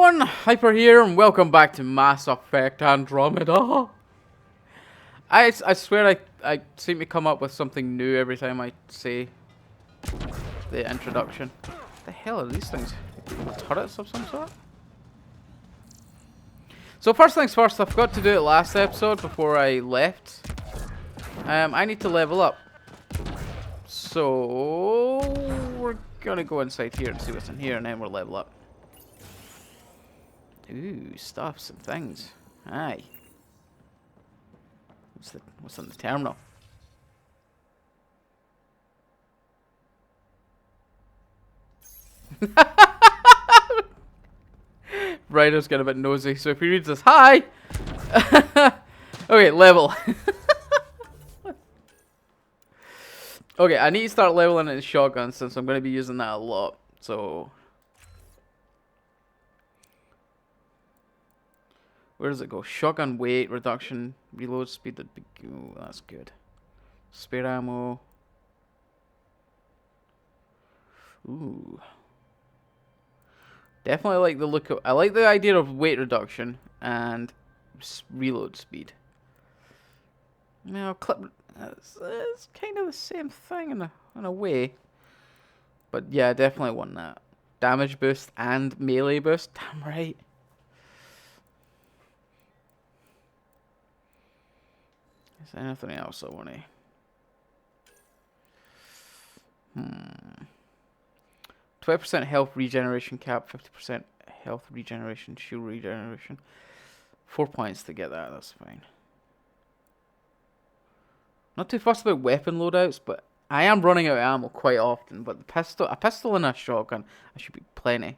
everyone, Hyper here, and welcome back to Mass Effect Andromeda. I swear I seem to come up with something new every time I say the introduction. What the hell are these things? Turrets of some sort? So first things first, I forgot to do it last episode before I left. I need to level up. So we're gonna go inside here and see what's in here, and then we'll level up. Ooh, stuffs and things. Aye. What's in the terminal? Ryder's getting a bit nosy, so if he reads this, hi! Okay, level. Okay, I need to start leveling in shotgun since I'm going to be using that a lot, so... Where does it go? Shotgun weight, reduction, reload speed. Oh, that's good. Spare ammo. Ooh. Definitely like the look of... I like the idea of weight reduction and reload speed. Now, clip... It's kind of the same thing in a way. But yeah, definitely want that. Damage boost and melee boost. Damn right. Is there anything else I want to... 20% health regeneration cap, 50% health regeneration, shield regeneration. 4 points to get that, that's fine. Not too fussed about weapon loadouts, but I am running out of ammo quite often. But a pistol and a shotgun, I should be plenty.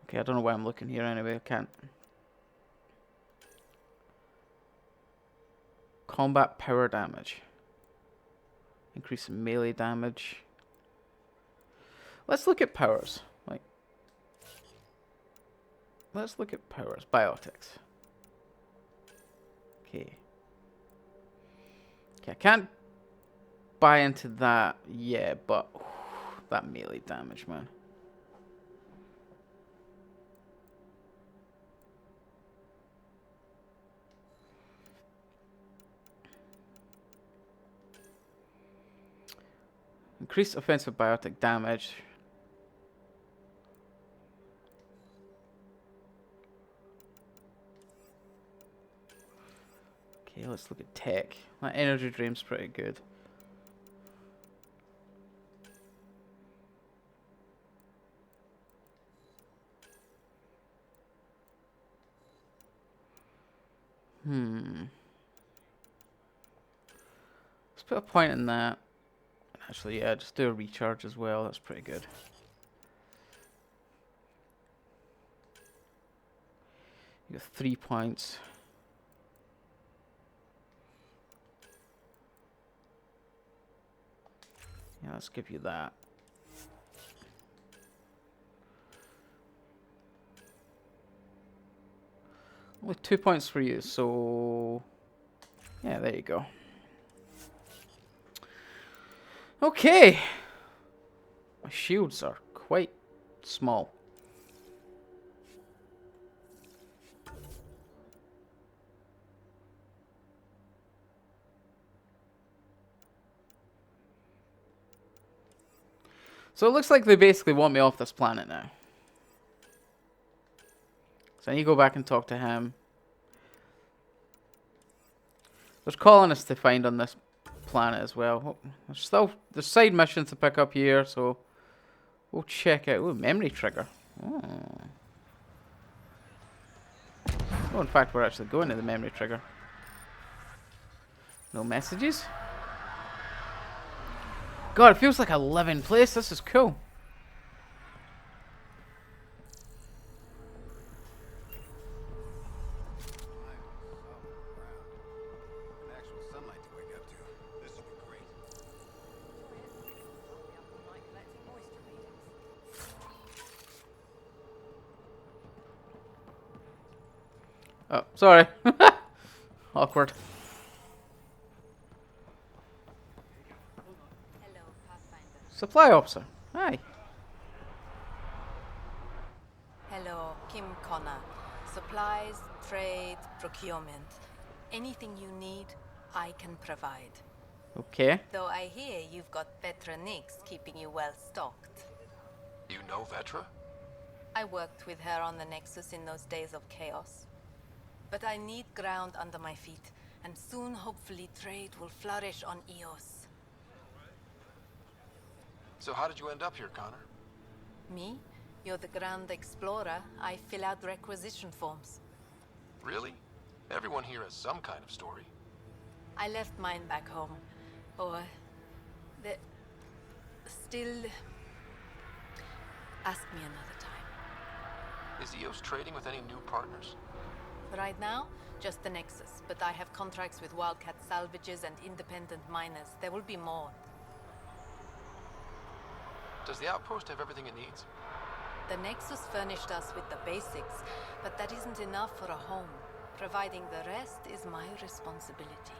Okay, I don't know why I'm looking here anyway, I can't. Combat power damage. Increase in melee damage. Let's look at powers. Let's look at powers. Biotics. Okay. Okay, I can't buy into that yet, but that melee damage, man. Increased offensive biotic damage. Okay, let's look at tech. That energy drain's pretty good. Let's put a point in that. Actually, yeah, just do a recharge as well. That's pretty good. You got 3 points. Yeah, let's give you that. Only 2 points for you, so... Yeah, there you go. Okay. My shields are quite small. So it looks like they basically want me off this planet now. So I need to go back and talk to him. There's colonists to find on this planet as well. There's side missions to pick up here, so we'll check out. Ooh, memory trigger. Oh, in fact, we're actually going to the memory trigger. No messages? God, it feels like a living place. This is cool. Oh, sorry. Awkward. Supply officer. Hi. Hello, Kim Connor. Supplies, trade, procurement. Anything you need, I can provide. Okay. Though I hear you've got Vetra Nix keeping you well stocked. You know Vetra? I worked with her on the Nexus in those days of chaos. But I need ground under my feet, and soon hopefully trade will flourish on Eos. So how did you end up here, Connor? Me? You're the Grand Explorer. I fill out requisition forms. Really? Everyone here has some kind of story. I left mine back home. Or... Still... Ask me another time. Is Eos trading with any new partners? Right now, just the Nexus, but I have contracts with Wildcat salvages and independent miners. There will be more. Does the Outpost have everything it needs? The Nexus furnished us with the basics, but that isn't enough for a home. Providing the rest is my responsibility.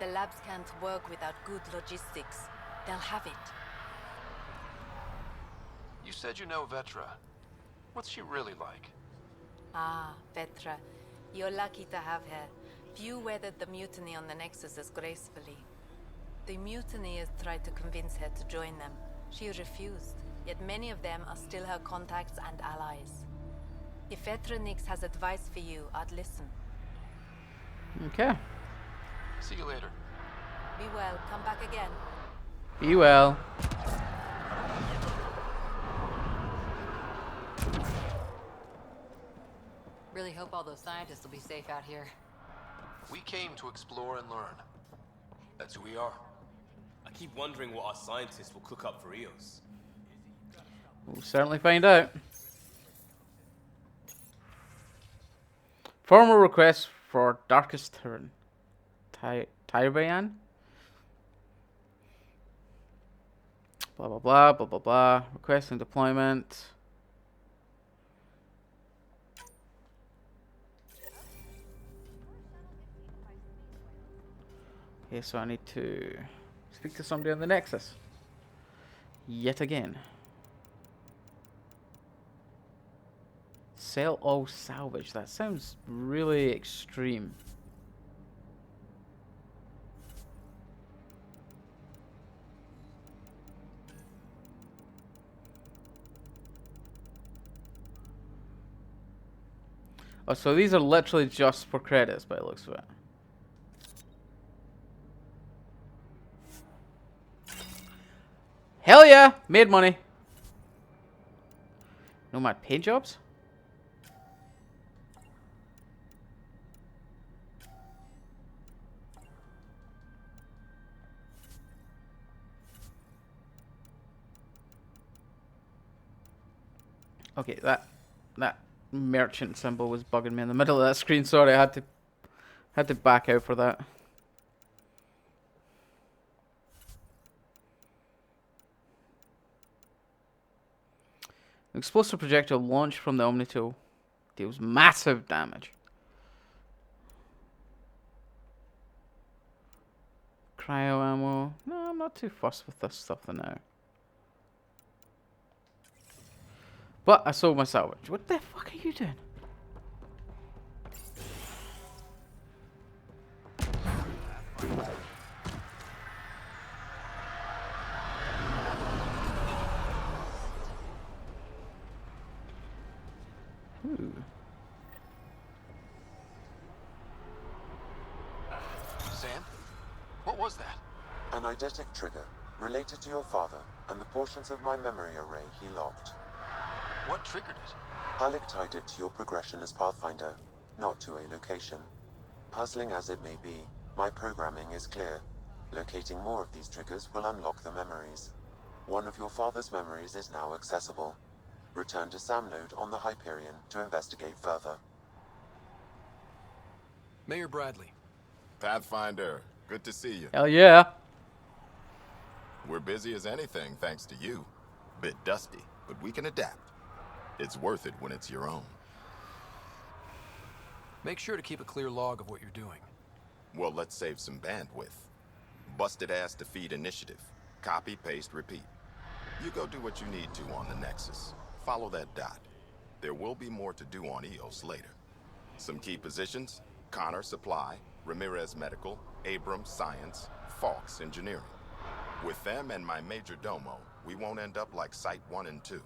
The labs can't work without good logistics. They'll have it. You said you know Vetra. What's she really like? Ah, Vetra. You're lucky to have her. Few weathered the mutiny on the Nexus as gracefully. The mutineers tried to convince her to join them. She refused, yet many of them are still her contacts and allies. If Vetra Nix has advice for you, I'd listen. Okay. See you later. Be well. Come back again. Be well. Really hope all those scientists will be safe out here. We came to explore and learn. That's who we are. I keep wondering what our scientists will cook up for Eos. We'll certainly find out. Formal request for Darkest Turn. Tyrian? Blah blah blah blah blah blah. Requesting deployment. Okay, so I need to speak to somebody on the Nexus. Yet again. Sell all salvage. That sounds really extreme. Oh, so these are literally just for credits by the looks of it. Hell yeah! Made money. Nomad paid jobs? Okay, that merchant symbol was bugging me in the middle of that screen. Sorry, I had to back out for that. Explosive projectile launched from the Omnitool deals massive damage. Cryo ammo. No, I'm not too fussed with this stuff for now. But I sold my salvage. What the fuck are you doing? Ooh. Sam? What was that? An eidetic trigger, related to your father, and the portions of my memory array he locked. What triggered it? Halleck tied it to your progression as Pathfinder, not to a location. Puzzling as it may be, my programming is clear. Locating more of these triggers will unlock the memories. One of your father's memories is now accessible. Return to Sam Node on the Hyperion to investigate further. Mayor Bradley. Pathfinder, good to see you. Hell yeah. We're busy as anything thanks to you. Bit dusty, but we can adapt. It's worth it when it's your own. Make sure to keep a clear log of what you're doing. Well, let's save some bandwidth. Busted ass to feed initiative. Copy, paste, repeat. You go do what you need to on the Nexus. Follow that dot. There will be more to do on EOS later. Some key positions: Connor Supply, Ramirez Medical, Abrams Science, Falks Engineering. With them and my major domo, we won't end up like Site 1 and 2.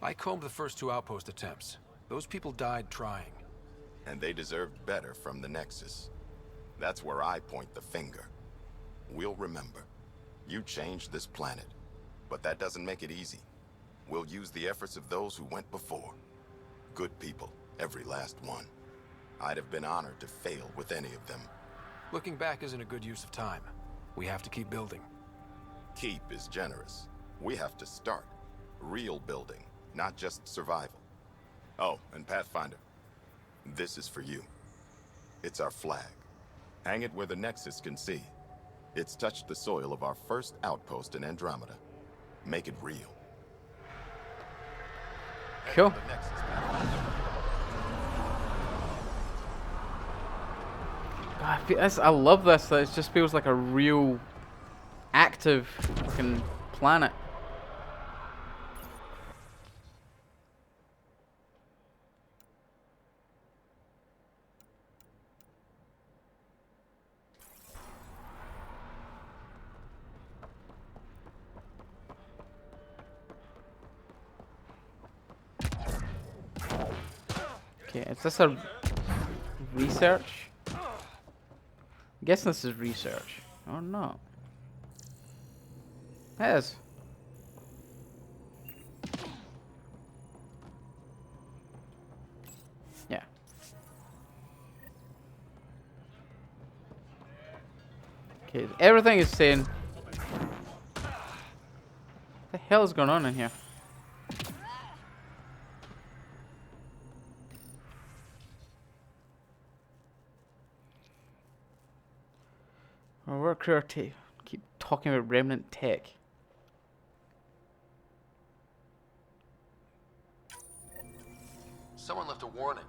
I combed the first 2 outpost attempts. Those people died trying. And they deserved better from the Nexus. That's where I point the finger. We'll remember. You changed this planet. But that doesn't make it easy. We'll use the efforts of those who went before. Good people, every last one. I'd have been honored to fail with any of them. Looking back isn't a good use of time. We have to keep building. Keep is generous. We have to start. Real building, not just survival. Oh, and Pathfinder, this is for you. It's our flag. Hang it where the Nexus can see. It's touched the soil of our first outpost in Andromeda. Make it real. Cool. The Nexus, Pathfinder. I love this. That it just feels like a real active fucking planet. Okay, is this a research? I'm guessing this is research. Or not. It is. Yeah. Okay, everything is saying. What the hell is going on in here? Our work crew keep talking about remnant tech. Someone left a warning.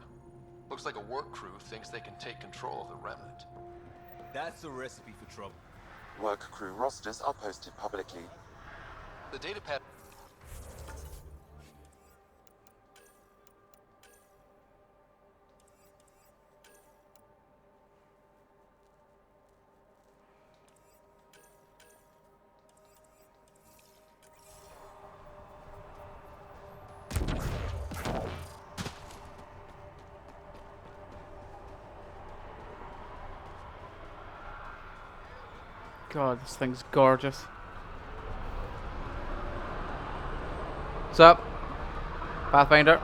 Looks like a work crew thinks they can take control of the remnant. That's a recipe for trouble. Work crew rosters are posted publicly. The datapad. God, this thing's gorgeous. What's up? Pathfinder.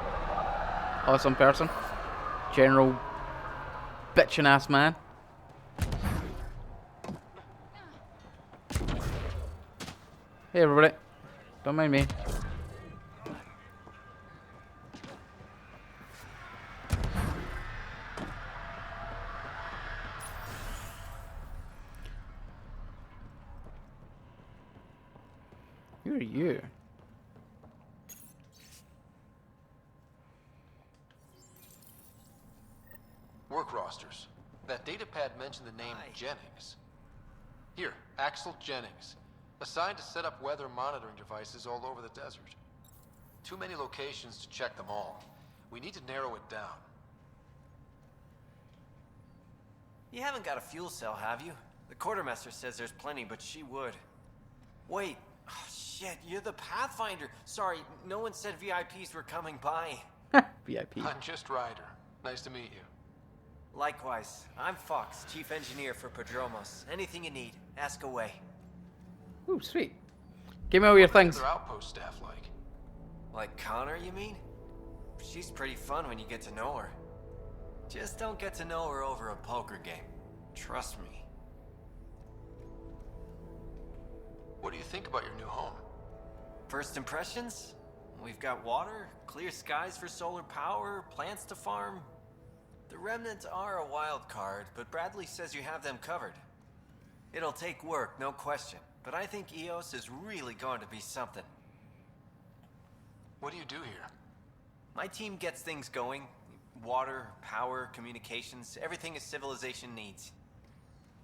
Awesome person. General bitchin' ass man. Hey everybody. Don't mind me. Who are you? Work rosters. That datapad mentioned the name Jennings. Here, Axel Jennings. Assigned to set up weather monitoring devices all over the desert. Too many locations to check them all. We need to narrow it down. You haven't got a fuel cell, have you? The quartermaster says there's plenty, but she would. Wait. Oh, shit, you're the Pathfinder. Sorry, no one said VIPs were coming by. VIP. I'm just Ryder. Nice to meet you. Likewise, I'm Fox, Chief Engineer for Prodromos. Anything you need, ask away. Ooh, sweet. Give me all your things. Their outpost staff like. Like Connor, you mean? She's pretty fun when you get to know her. Just don't get to know her over a poker game. Trust me. What do you think about your new home? First impressions? We've got water, clear skies for solar power, plants to farm. The remnants are a wild card, but Bradley says you have them covered. It'll take work, no question, but I think EOS is really going to be something. What do you do here? My team gets things going. Water, power, communications, everything a civilization needs.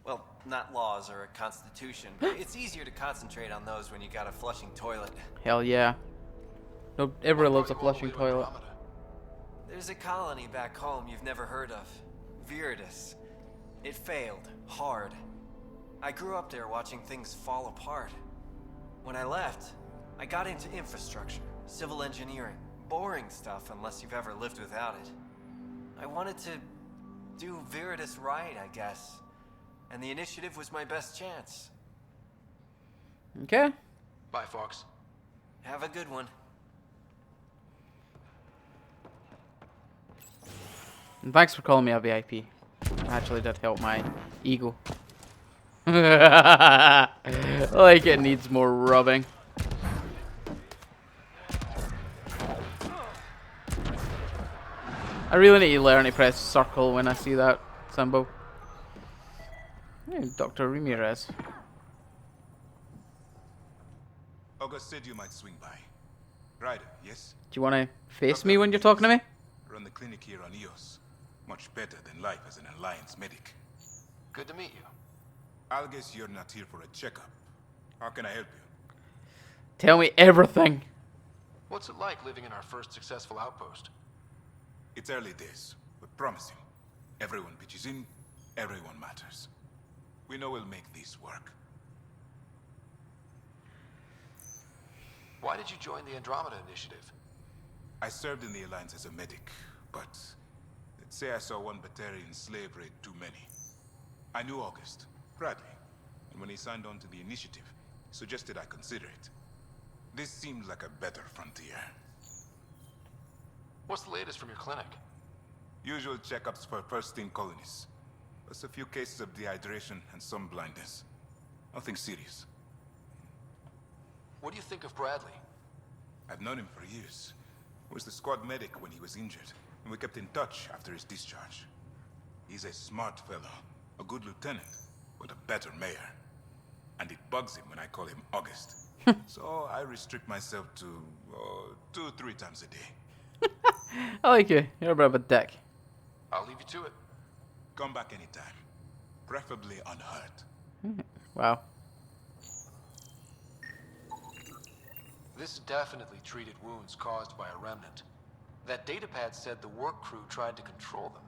Well, not laws or a constitution, but it's easier to concentrate on those when you got a flushing toilet. Hell yeah. No, everyone loves a What brought you flushing all the way to toilet. Andromeda? There's a colony back home you've never heard of. Viridis. It failed. Hard. I grew up there watching things fall apart. When I left, I got into infrastructure, civil engineering. Boring stuff unless you've ever lived without it. I wanted to do Viridis right, I guess. And the initiative was my best chance. Okay. Bye, Fox. Have a good one. And thanks for calling me a VIP. It actually did help my ego. Like it needs more rubbing. I really need to learn to press circle when I see that symbol. Hey, Dr. Ramirez. August said you might swing by. Ryder, yes? Do you want to face me when you're talking to me? Run the clinic here on EOS. Much better than life as an Alliance medic. Good to meet you. I'll guess you're not here for a checkup. How can I help you? Tell me everything. What's it like living in our first successful outpost? It's early days, but promising. Everyone pitches in, everyone matters. We know we'll make this work. Why did you join the Andromeda Initiative? I served in the Alliance as a medic, but let's say I saw one Batarian slave raid too many. I knew August, Bradley, and when he signed on to the initiative, he suggested I consider it. This seemed like a better frontier. What's the latest from your clinic? Usual checkups for first-team colonists. Plus a few cases of dehydration and some blindness. Nothing serious. What do you think of Bradley? I've known him for years. He was the squad medic when he was injured, and we kept in touch after his discharge. He's a smart fellow, a good lieutenant, but a better mayor. And it bugs him when I call him August. So I restrict myself to 2-3 times a day. I like you. You're a bit of a dick. I'll leave you to it. Come back anytime. Preferably unhurt. Wow. This definitely treated wounds caused by a remnant. That datapad said the work crew tried to control them.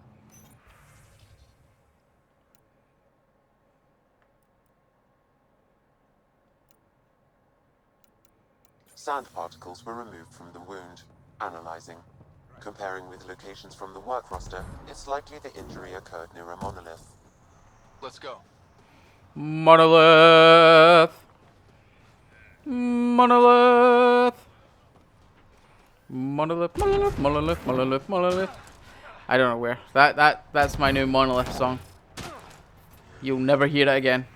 Sand particles were removed from the wound. Analyzing. Comparing with locations from the work roster, it's likely the injury occurred near a monolith. Let's go. Monolith. Monolith. Monolith. Monolith. Monolith. Monolith. Monolith. I don't know where. That's my new Monolith song. You'll never hear it again.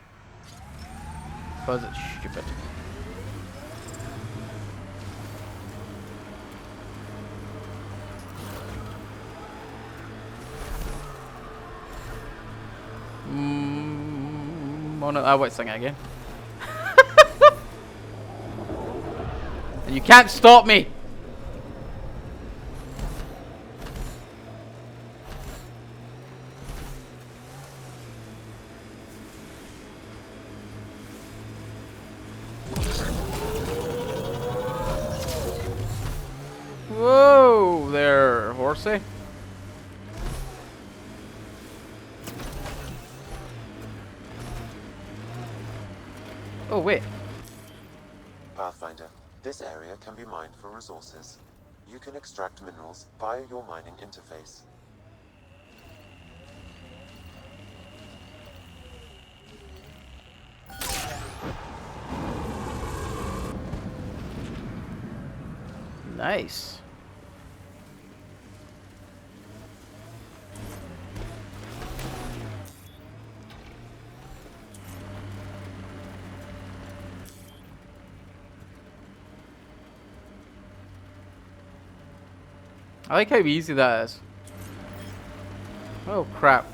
Because it's stupid. I won't sing it again. And you can't stop me. Whoa there, horsey. Oh, wait. Pathfinder, this area can be mined for resources. You can extract minerals via your mining interface. Nice. I like how easy that is. Oh crap.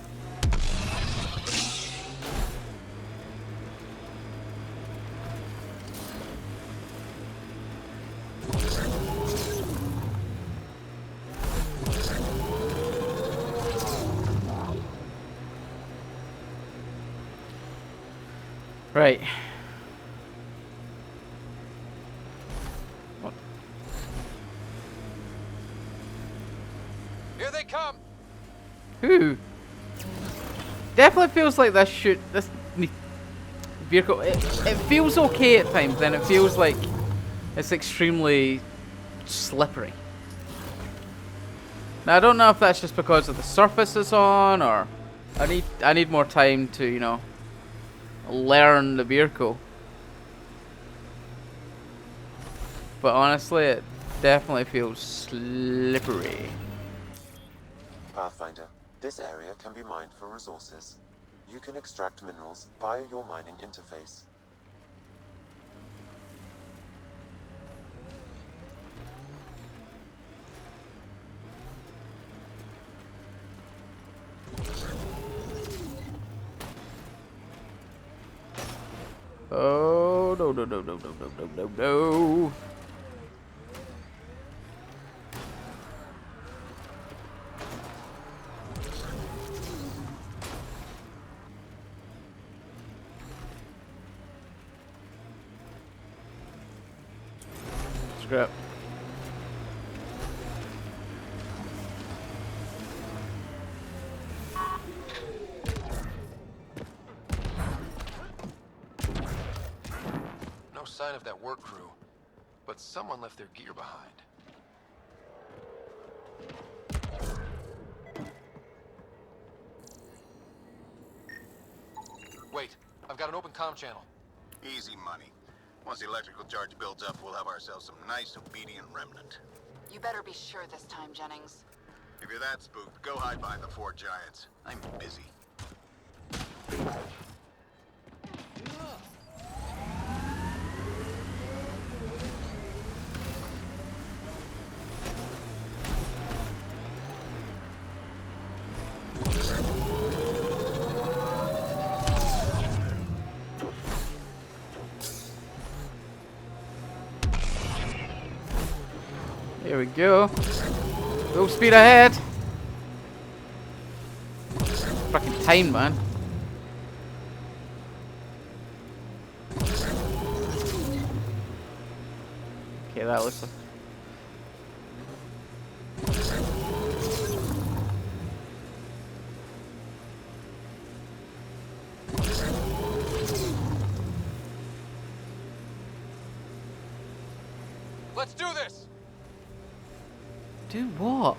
Right. What? Here they come. Who? Definitely feels like this vehicle. It feels okay at times, then it feels like it's extremely slippery. Now I don't know if that's just because of the surface it's on, or I need more time to, you know, learn the vehicle. But honestly, it definitely feels slippery. Pathfinder, this area can be mined for resources. You can extract minerals via your mining interface. Oh no no no no no no no no no! Scrap. No sign of that work crew, but someone left their gear behind. Wait, I've got an open comm channel. Easy money. Once the electrical charge builds up, we'll have ourselves some nice, obedient remnant. You better be sure this time, Jennings. If you're that spooked, go hide behind the four giants. I'm busy. Here we go. Full speed ahead. Fucking time, man. Okay, that looks like. Let's do this! Do what?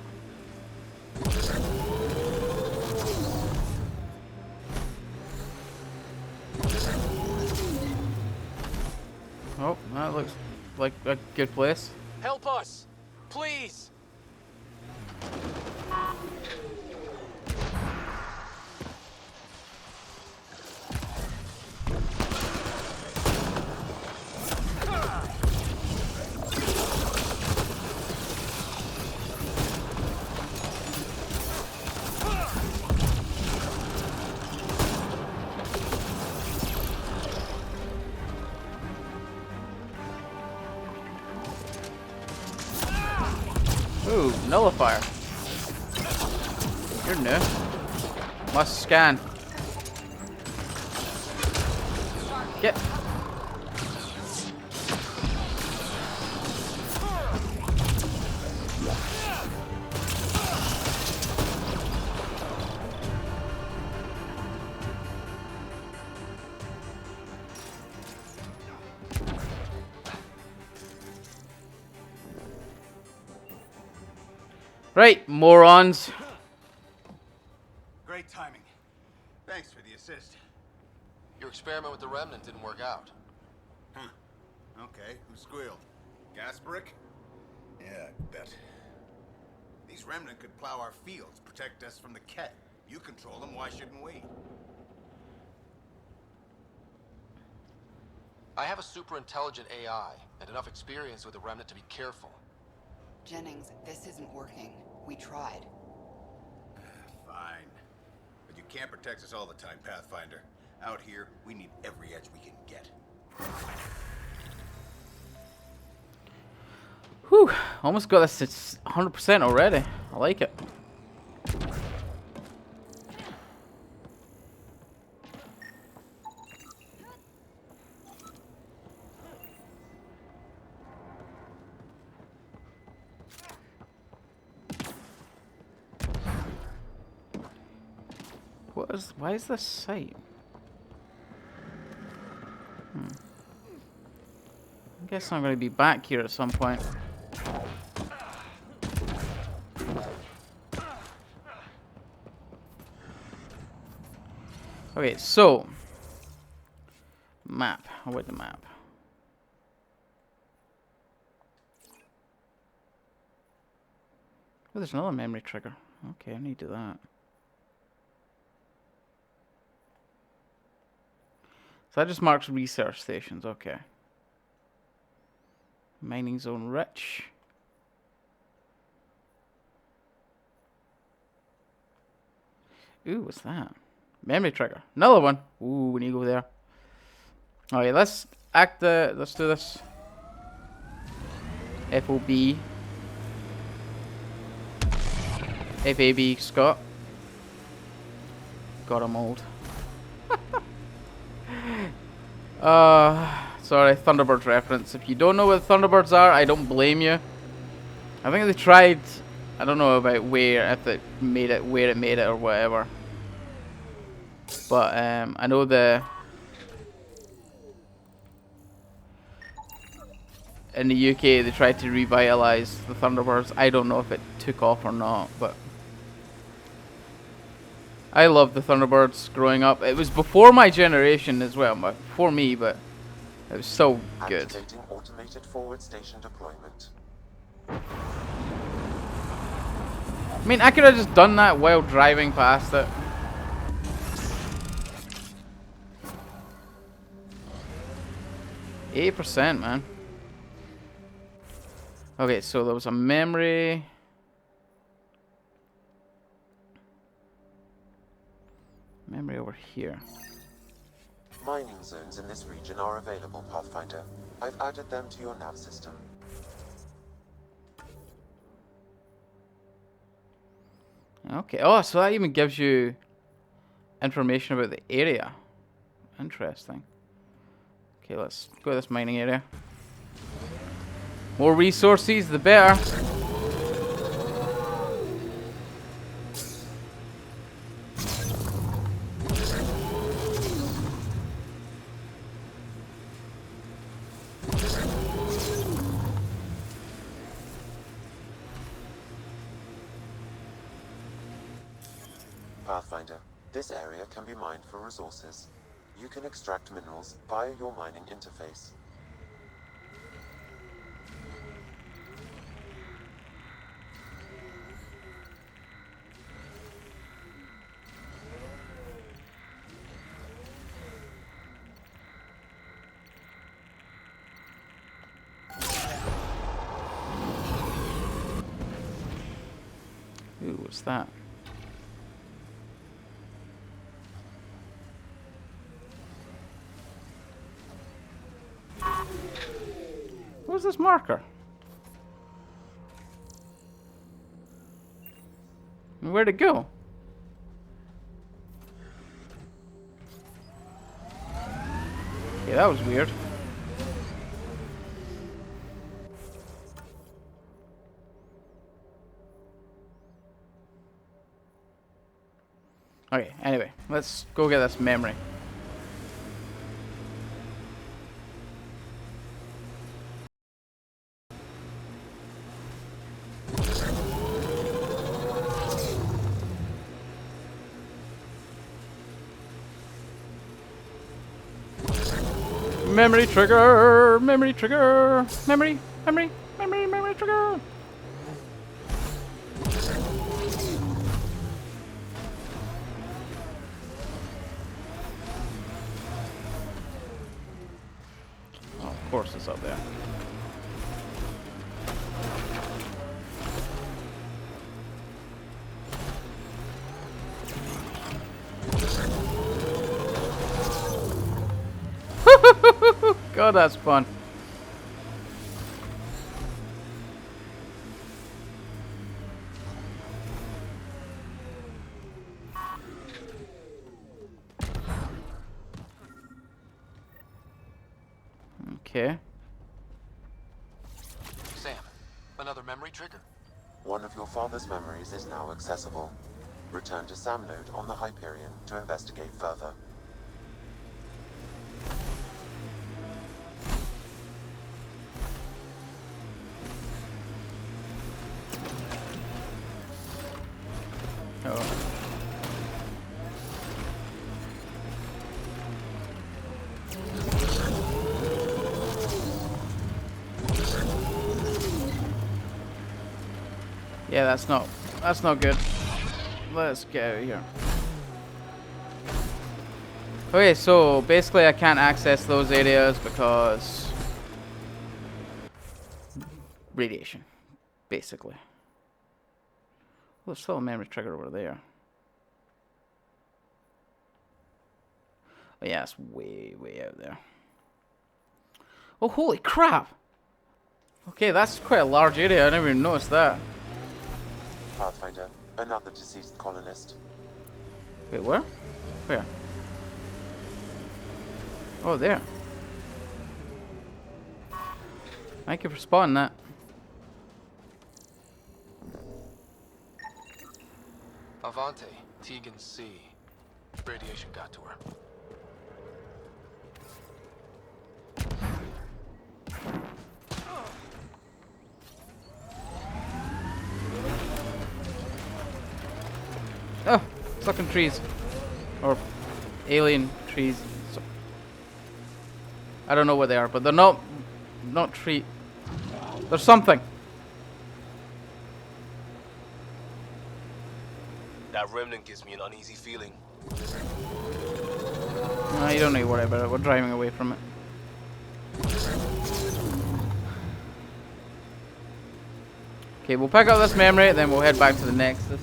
Oh, that looks like a good place. Help us! Please! Ooh, nullifier. You're new. Must scan. Get. Right, morons. Great timing. Thanks for the assist. Your experiment with the remnant didn't work out. Huh. Okay, who squealed? Gasparic? Yeah, I bet. These remnant could plow our fields, protect us from the Ket. You control them, why shouldn't we? I have a super intelligent AI and enough experience with the remnant to be careful. Jennings, this isn't working. We tried. Fine. But you can't protect us all the time, Pathfinder. Out here, we need every edge we can get. Whew, almost got this at 100% already. I like it. Why is this site? I guess I'm going to be back here at some point. Okay, so map. How about the map? Oh, there's another memory trigger. Okay, I need to do that. So that just marks research stations. Okay. Mining zone rich. Ooh, what's that? Memory trigger. Another one. Ooh, we need to go there. Okay, let's do this. FOB. FAB Scott. God, I'm old. Sorry, Thunderbirds reference. If you don't know what Thunderbirds are, I don't blame you. I think they tried, I don't know about if it made it, where it made it or whatever. But I know in the UK they tried to revitalize the Thunderbirds. I don't know if it took off or not, but I loved the Thunderbirds growing up. It was before my generation as well, before me, but it was so good. Activating automated forward station deployment. I mean, I could have just done that while driving past it. 80%, man. Okay, so there was a memory. Memory over here. Mining zones in this region are available, Pathfinder. I've added them to your nav system. Okay. Oh, so that even gives you information about the area. Interesting. Okay, let's go to this mining area. More resources, the better. Pathfinder, this area can be mined for resources. You can extract minerals via your mining interface. Ooh, what's that? What's this marker? Where'd it go? Yeah, that was weird. Okay, anyway, let's go get this memory. Memory trigger! Memory trigger! Memory trigger! Oh, of course it's up there. God, that's fun. Okay. Sam, another memory trigger? One of your father's memories is now accessible. Return to SAM node on the Hyperion to investigate further. Oh. Yeah, that's not good. Let's get out of here. Okay, so basically I can't access those areas because radiation, basically. Oh, there's still a memory trigger over there. Oh yeah, it's way out there. Oh, holy crap! Okay, that's quite a large area. I never even noticed that. Pathfinder, another deceased colonist. Wait, where? Where? Oh, there. Thank you for spotting that. Avante, Tegan C. Radiation got to her. Oh, fucking trees. Or alien trees. So, I don't know what they are, but they're not tree. There's something. That remnant gives me an uneasy feeling. No, you don't need to worry about it. We're driving away from it. Okay, we'll pick up this memory, then we'll head back to the Nexus.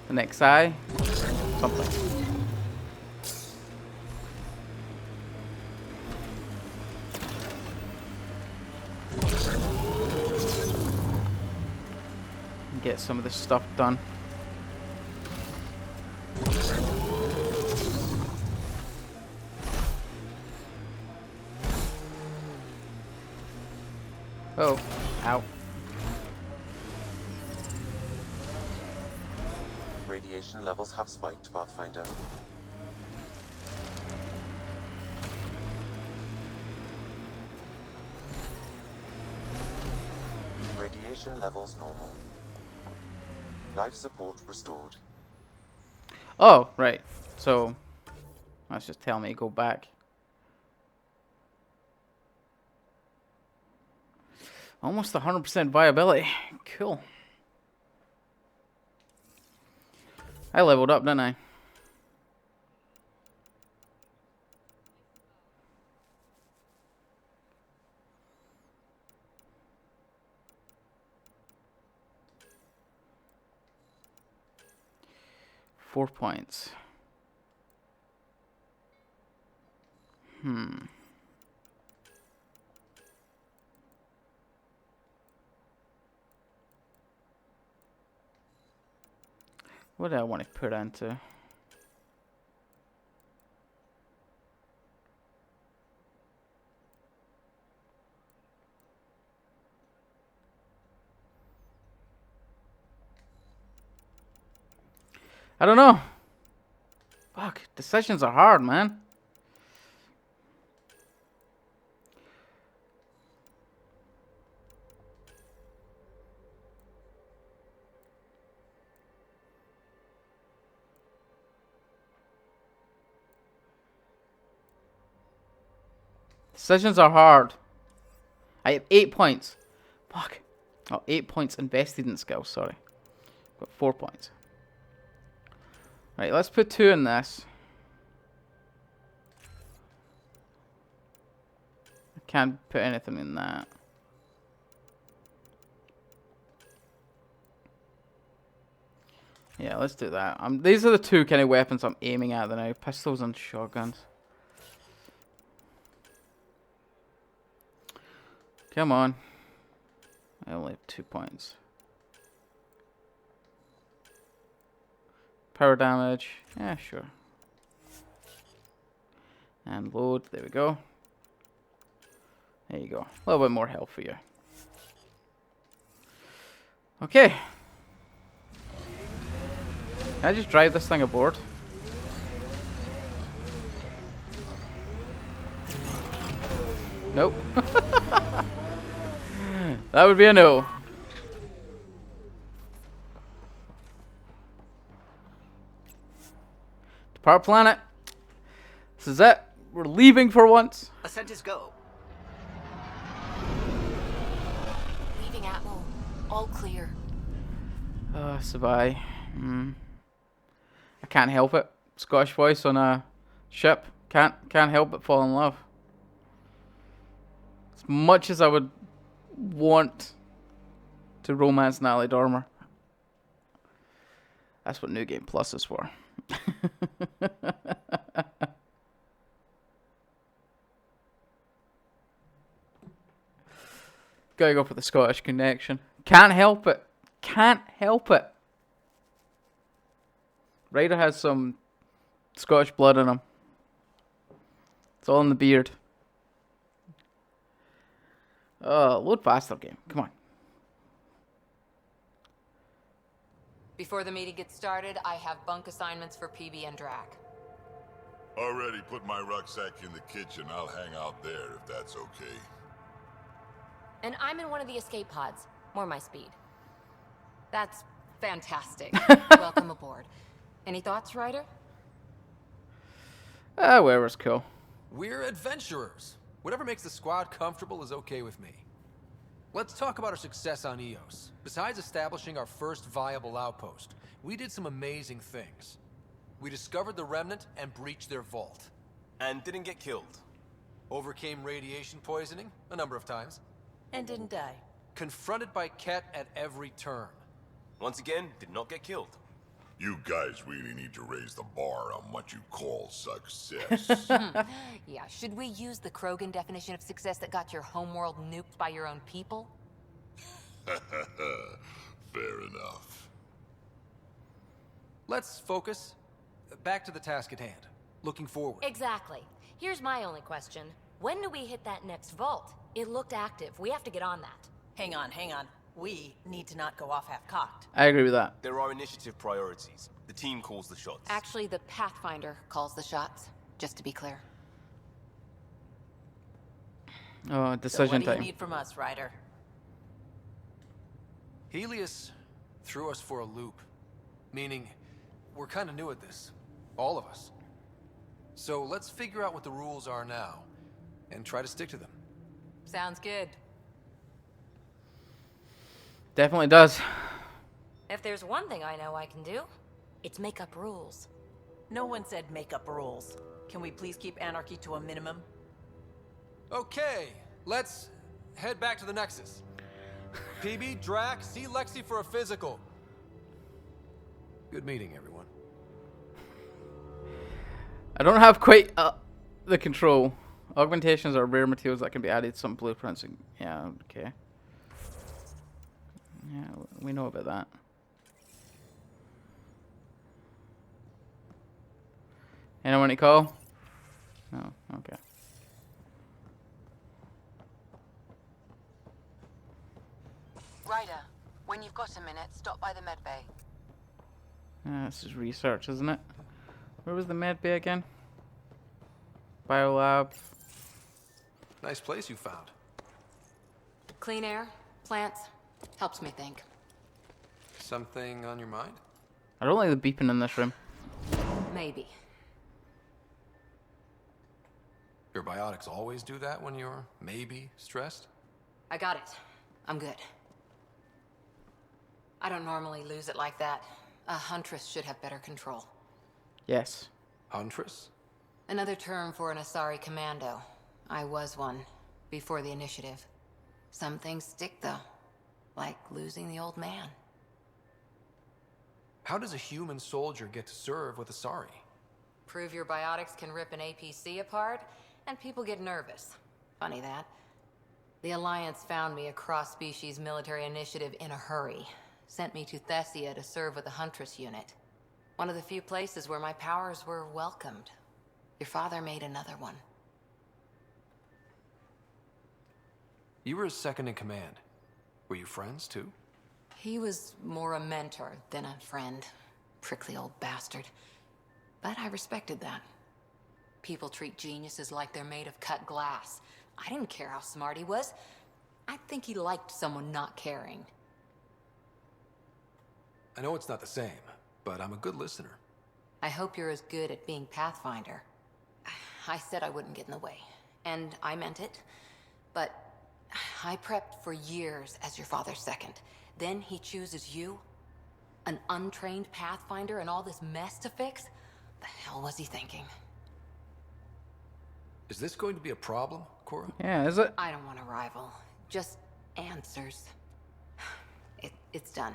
The next eye. Something. Get some of this stuff done. Oh, ow. Radiation levels have spiked, Pathfinder. Radiation levels normal. Life support restored. Oh, right. So, that's just telling me to go back. Almost 100% viability. Cool. I leveled up, didn't I? Four points. What do I want to put into? I don't know. Fuck, decisions are hard, man. Decisions are hard. I have 8 points. Fuck. Oh, 8 points invested in skill, sorry. Got 4 points. Right, let's put 2 in this. I can't put anything in that. Yeah, let's do that. These are the 2 kind of weapons I'm aiming at now. Pistols and shotguns. Come on. I only have 2 points. Power damage. Yeah, sure. And load. There we go. There you go. A little bit more health for you. Okay. Can I just drive this thing aboard? Nope. That would be a no. Depart planet. This is it. We're leaving for once. Ascent is go. Leaving Atmo. All clear. Sabai. I can't help it. Scottish voice on a ship. Can't help but fall in love. As much as I would want to romance Natalie Dormer. That's what New Game Plus is for. Gotta go for the Scottish connection. Can't help it. Can't help it. Ryder has some Scottish blood in him. It's all in the beard. Load faster, game. Come on. Before the meeting gets started, I have bunk assignments for PB and Drac. Already put my rucksack in the kitchen. I'll hang out there if that's okay. And I'm in one of the escape pods. More my speed. That's fantastic. Welcome aboard. Any thoughts, Ryder? Wherever's cool. We're adventurers. Whatever makes the squad comfortable is okay with me. Let's talk about our success on Eos. Besides establishing our first viable outpost, we did some amazing things. We discovered the remnant and breached their vault. And didn't get killed. Overcame radiation poisoning a number of times. And didn't die. Confronted by Ket at every turn. Once again, did not get killed. You guys really need to raise the bar on what you call success. Yeah, should we use the Krogan definition of success that got your homeworld nuked by your own people? Fair enough. Let's focus. Back to the task at hand. Looking forward. Exactly. Here's my only question. When do we hit that next vault? It looked active. We have to get on that. Hang on, hang on. We need to not go off half-cocked. I agree with that. There are initiative priorities. The team calls the shots. Actually, the Pathfinder calls the shots, just to be clear. Oh, So decision what do you time. need from us, Ryder? Helios threw us for a loop. Meaning, we're kind of new at this. All of us. So let's figure out what the rules are now. And try to stick to them. Sounds good. Definitely does. If there's one thing I know I can do, it's make up rules. No one said make up rules. Can we please keep anarchy to a minimum? Okay, let's head back to the Nexus. PB, Drac, see Lexi for a physical. Good meeting, everyone. I don't have quite the control. Augmentations are rare materials that can be added to some blueprints. Yeah, okay. Yeah, we know about that. Anyone to call? No, okay. Ryder, when you've got a minute, stop by the med bay. This is research, isn't it? Where was the med bay again? Biolab. Nice place you found. Clean air, plants, helps me think. Something on your mind? I don't like the beeping in this room. Maybe. Your biotics always do that when you're maybe stressed? I got it. I'm good. I don't normally lose it like that. A huntress should have better control. Yes. Huntress? Another term for an Asari commando. I was one, before the initiative. Some things stick, though. Like losing the old man. How does a human soldier get to serve with Asari? Prove your biotics can rip an APC apart, and people get nervous. Funny that. The Alliance found me a cross-species military initiative in a hurry. Sent me to Thessia to serve with the Huntress unit. One of the few places where my powers were welcomed. Your father made another one. You were his second in command. Were you friends, too? He was more a mentor than a friend. Prickly old bastard. But I respected that. People treat geniuses like they're made of cut glass. I didn't care how smart he was. I think he liked someone not caring. I know it's not the same, but I'm a good listener. I hope you're as good at being Pathfinder. I said I wouldn't get in the way, and I meant it. But I prepped for years as your father's second. Then he chooses you? An untrained Pathfinder and all this mess to fix? The hell was he thinking? Is this going to be a problem, Cora? Yeah, is it? I don't want a rival. Just answers. It's done.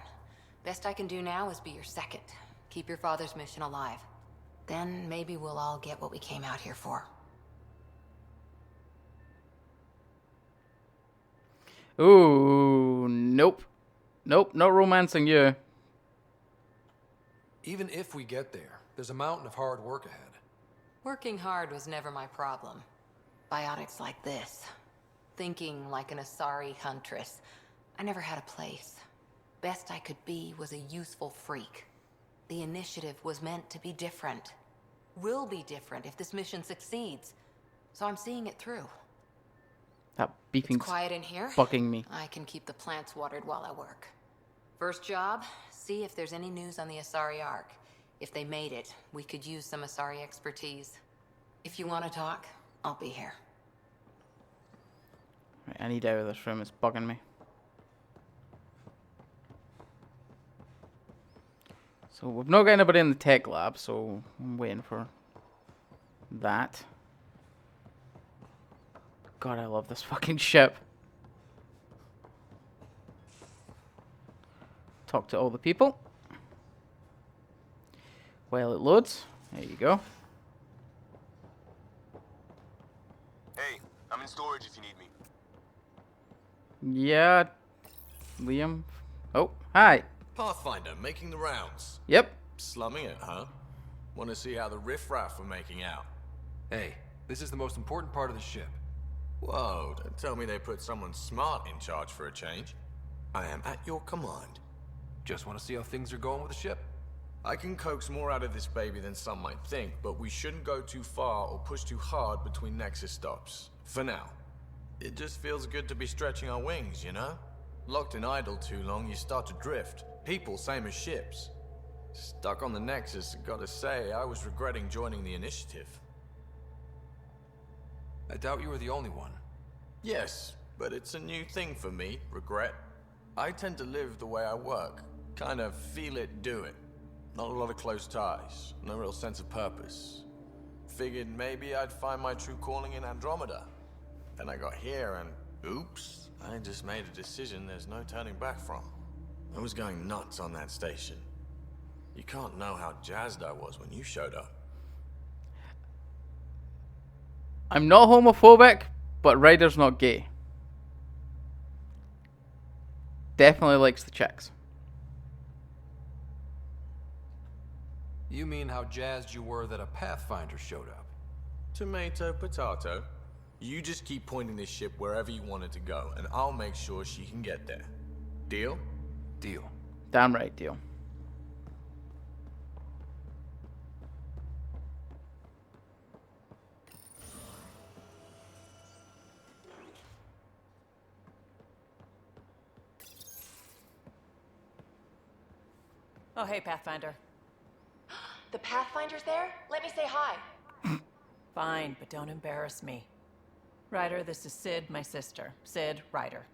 Best I can do now is be your second. Keep your father's mission alive. Then maybe we'll all get what we came out here for. Ooh, nope. Nope, no romancing you. Even if we get there, there's a mountain of hard work ahead. Working hard was never my problem. Biotics like this. Thinking like an Asari huntress. I never had a place. Best I could be was a useful freak. The initiative was meant to be different. Will be different if this mission succeeds. So I'm seeing it through. That beeping's It's quiet in here. bugging me. I can keep the plants watered while I work. First job, see if there's any news on the Asari Ark. If they made it, we could use some Asari expertise. If you want to talk, I'll be here. Right, I need out of this room, it's bugging me. So we've not got anybody in the tech lab, so I'm waiting for that. God, I love this fucking ship. Talk to all the people. While it loads. There you go. Hey, I'm in storage if you need me. Yeah. Liam. Oh, hi. Pathfinder, making the rounds. Yep. Slumming it, huh? Want to see how the riffraff are making out? Hey, this is the most important part of the ship. Whoa, don't tell me they put someone smart in charge for a change. I am at your command. Just want to see how things are going with the ship. I can coax more out of this baby than some might think, but we shouldn't go too far or push too hard between Nexus stops. For now. It just feels good to be stretching our wings, you know? Locked in idle too long, you start to drift. People, same as ships. Stuck on the Nexus, gotta say, I was regretting joining the initiative. I doubt you were the only one. Yes, but it's a new thing for me, regret. I tend to live the way I work. Kind of feel it, do it. Not a lot of close ties, no real sense of purpose. Figured maybe I'd find my true calling in Andromeda. Then I got here and, oops, I just made a decision there's no turning back from. I was going nuts on that station. You can't know how jazzed I was when you showed up. I'm not homophobic, but Ryder's not gay. Definitely likes the chicks. You mean how jazzed you were that a Pathfinder showed up? Tomato, potato. You just keep pointing this ship wherever you want it to go, and I'll make sure she can get there. Deal? Deal. Damn right, deal. Oh, hey, Pathfinder. The Pathfinder's there? Let me say hi. Fine, but don't embarrass me. Ryder, this is Sid, my sister. Sid, Ryder.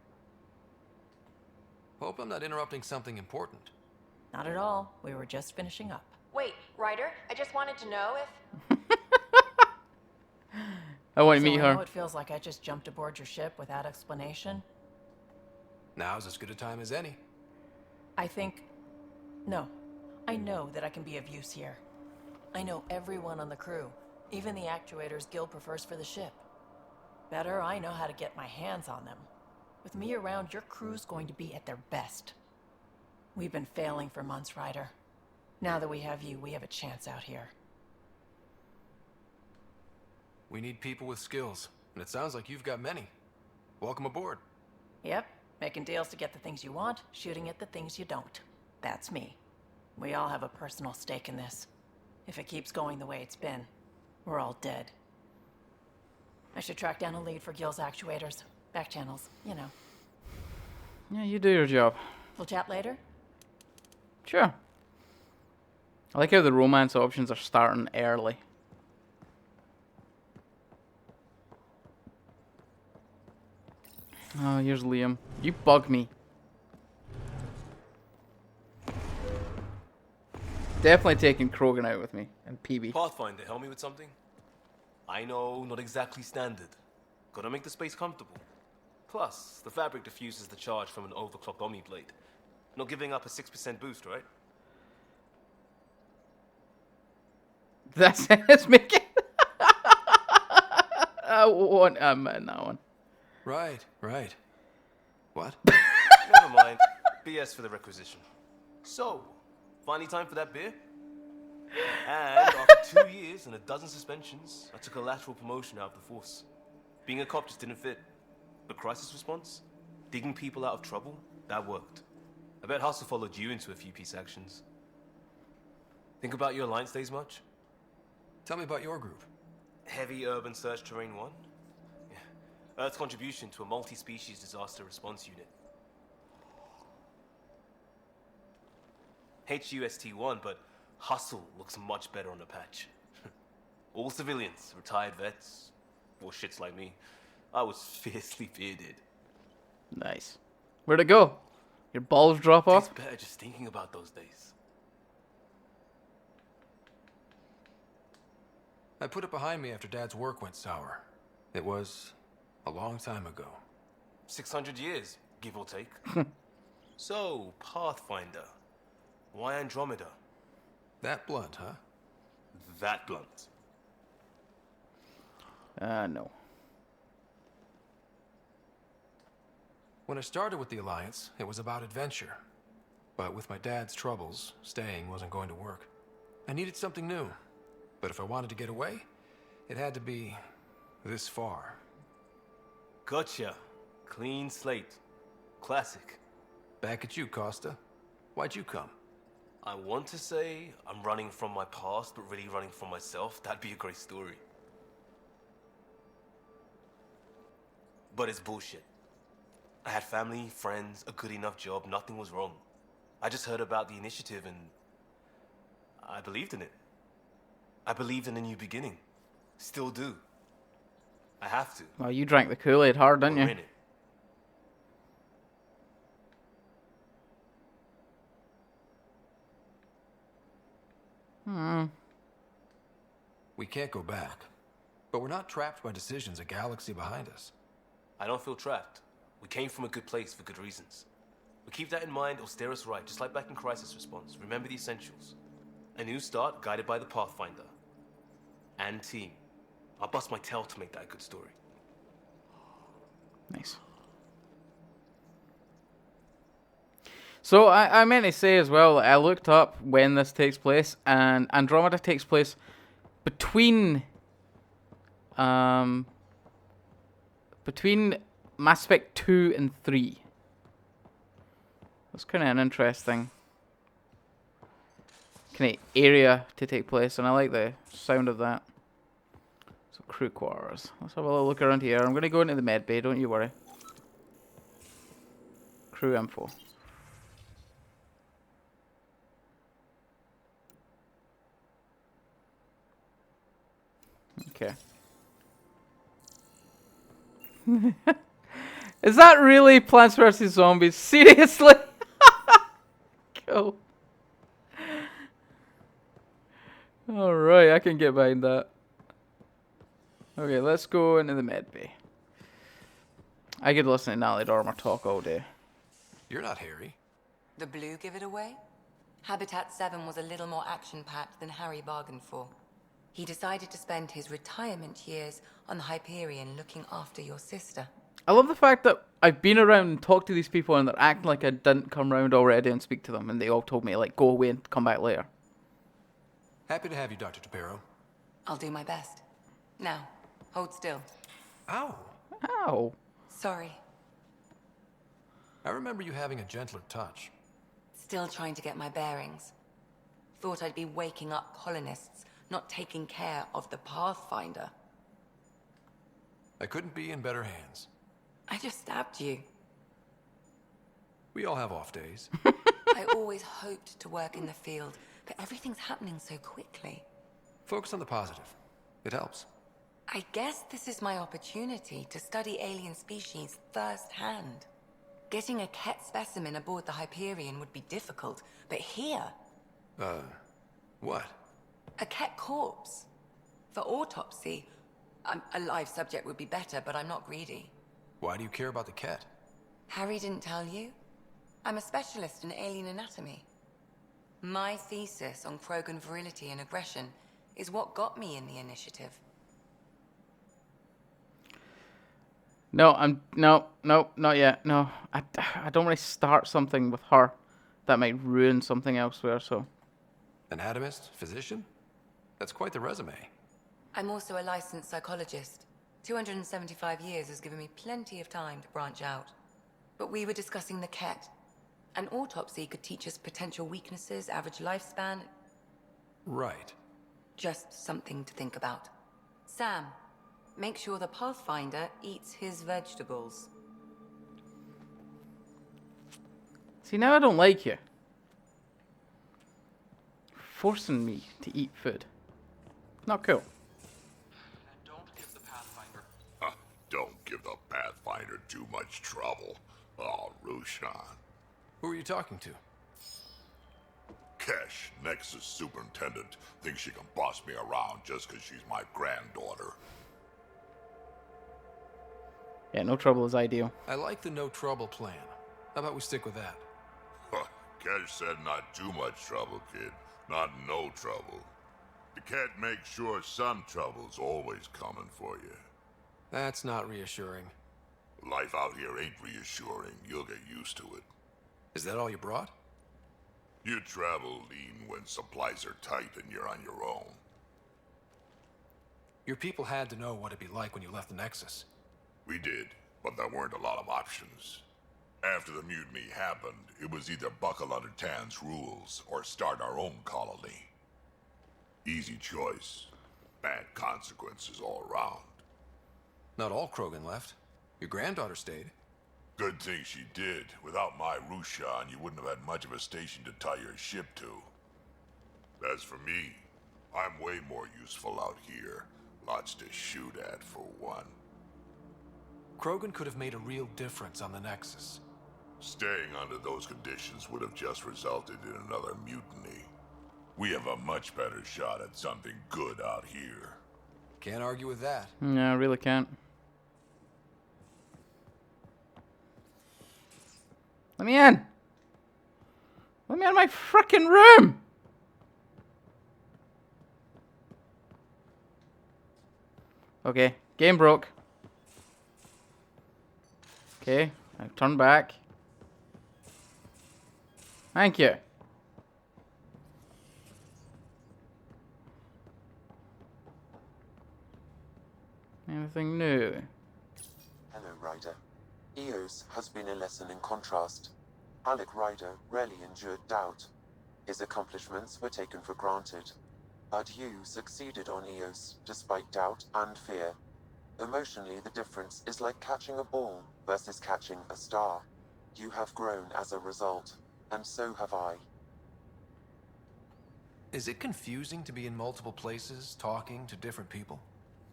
Hope I'm not interrupting something important. Not at all. We were just finishing up. Wait, Ryder, I just wanted to know if... I want to So meet I know her. it feels like I just jumped aboard your ship without explanation. Now's as good a time as any. I think... No. I know that I can be of use here. I know everyone on the crew. Even the actuators Gil prefers for the ship. Better, I know how to get my hands on them. With me around, your crew's going to be at their best. We've been failing for months, Ryder. Now that we have you, we have a chance out here. We need people with skills, and it sounds like you've got many. Welcome aboard. Yep, making deals to get the things you want, shooting at the things you don't. That's me. We all have a personal stake in this. If it keeps going the way it's been, we're all dead. I should track down a lead for Gil's actuators. Back channels, you know. Yeah, you do your job. We'll chat later? Sure. I like how the romance options are starting early. Oh, here's Liam. You bug me. Definitely taking Krogan out with me and PB. Pathfinder, help me with something? I know, not exactly standard. Gotta make the space comfortable. Plus, the fabric diffuses the charge from an overclocked Omni blade. Not giving up a 6% boost, right? That's making. I want that one. Right. What? Never mind. BS for the requisition. So, finally time for that beer? And after 2 years and a dozen suspensions, I took a lateral promotion out of the force. Being a cop just didn't fit. But crisis response? Digging people out of trouble? That worked. I bet Hustle followed you into a few peace actions. Think about your Alliance days much? Tell me about your group. Heavy Urban Search Terrain 1? Yeah. Earth's contribution to a multi-species disaster response unit. HUST-1, but Hustle looks much better on the patch. All civilians, retired vets, or shits like me. I was fiercely bearded. Nice. Where'd it go? Your balls drop off? It's better just thinking about those days. I put it behind me after Dad's work went sour. It was a long time ago. 600 years, give or take. So, Pathfinder. Why Andromeda? That blunt, huh? That blunt. No. When I started with the Alliance, it was about adventure. But with my dad's troubles, staying wasn't going to work. I needed something new. But if I wanted to get away, it had to be this far. Gotcha. Clean slate. Classic. Back at you, Costa. Why'd you come? I want to say I'm running from my past, but really running from myself. That'd be a great story. But it's bullshit. I had family, friends, a good enough job, nothing was wrong. I just heard about the initiative and I believed in it. I believed in a new beginning. Still do. I have to. Well, you drank the Kool-Aid hard, didn't We're you? in it. We can't go back. But we're not trapped by decisions a galaxy behind us. I don't feel trapped. We came from a good place for good reasons. We keep that in mind or steer us right, just like back in Crisis Response. Remember the essentials. A new start guided by the Pathfinder. And team. I'll bust my tail to make that a good story. Nice. So I meant to say as well, I looked up when this takes place, and Andromeda takes place between Mass Effect 2 and 3. That's kind of an interesting kind of area to take place, and I like the sound of that. So crew quarters. Let's have a little look around here. I'm going to go into the med bay, don't you worry. Crew info. Okay. Is that really Plants vs. Zombies? Seriously? Cool. Alright, I can get behind that. Okay, let's go into the med bay. I could listen to Natalie Dormer talk all day. You're not Harry. The blue give it away? Habitat 7 was a little more action-packed than Harry bargained for. He decided to spend his retirement years on the Hyperion looking after your sister. I love the fact that I've been around and talked to these people and they're acting like I didn't come around already and speak to them, and they all told me, like, go away and come back later. Happy to have you, Dr. Tapero. I'll do my best. Now, hold still. Ow. Ow. Sorry. I remember you having a gentler touch. Still trying to get my bearings. thought I'd be waking up colonists, not taking care of the Pathfinder. I couldn't be in better hands. I just stabbed you. We all have off days. I always hoped to work in the field, but everything's happening so quickly. Focus on the positive. It helps. I guess this is my opportunity to study alien species firsthand. Getting a Ket specimen aboard the Hyperion would be difficult, but here... What? A Ket corpse. For autopsy, a live subject would be better, but I'm not greedy. Why do you care about the Ket? Harry didn't tell you? I'm a specialist in alien anatomy. My thesis on Krogan virility and aggression is what got me in the initiative. No, no, not yet. No, I don't want to start something with her that might ruin something elsewhere. So, Anatomist, physician? That's quite the resume. I'm also a licensed psychologist. 275 years has given me plenty of time to branch out. But we were discussing the Ket. An autopsy could teach us potential weaknesses, average lifespan. Right. Just something to think about. Sam, make sure the Pathfinder eats his vegetables. see, now I don't like you. Forcing me to eat food. Not cool. Don't give the Pathfinder too much trouble. Oh, Rushan. Who are you talking to? Kesh, Nexus superintendent, thinks she can boss me around just because she's my granddaughter. Yeah, no trouble is ideal. I like the no trouble plan. How about we stick with that? Kesh said not too much trouble, kid. Not no trouble. You can't make sure some trouble's always coming for you. That's not reassuring. Life out here ain't reassuring. You'll get used to it. Is that all you brought? You travel lean when supplies are tight and you're on your own. Your people had to know what it'd be like when you left the Nexus. We did, but there weren't a lot of options. After the mutiny happened, it was either buckle under Tan's rules or start our own colony. Easy choice. Bad consequences all around. Not all Krogan left. Your granddaughter stayed. Good thing she did. Without my Rushan, you wouldn't have had much of a station to tie your ship to. As for me, I'm way more useful out here. Lots to shoot at, for one. Krogan could have made a real difference on the Nexus. Staying under those conditions would have just resulted in another mutiny. We have a much better shot at something good out here. Can't argue with that. No, I really can't. Let me in! Let me out of my frickin' room! Okay, game broke. Okay, I've turned back. Thank you. Anything new? Hello, Ryder. Eos has been a lesson in contrast. Alec Ryder rarely endured doubt. His accomplishments were taken for granted. But you succeeded on Eos, despite doubt and fear. Emotionally, the difference is like catching a ball versus catching a star. You have grown as a result, and so have I. Is it confusing to be in multiple places, talking to different people?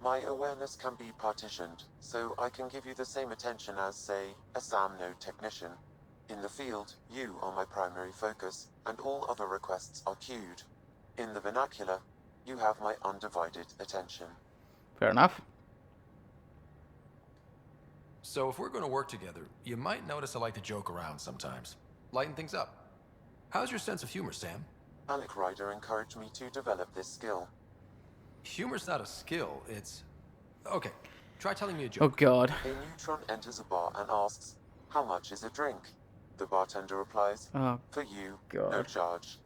My awareness can be partitioned, so I can give you the same attention as, say, a SAM node technician. In the field, you are my primary focus, and all other requests are queued. In the vernacular, you have my undivided attention. Fair enough. So if we're going to work together, you might notice I like to joke around sometimes. Lighten things up. How's your sense of humor, Sam? Alec Ryder encouraged me to develop this skill. Humor's not a skill, it's... Okay, try telling me a joke. Oh god. A neutron enters a bar and asks, "How much is a drink?" The bartender replies, Oh, "For you, God. no charge."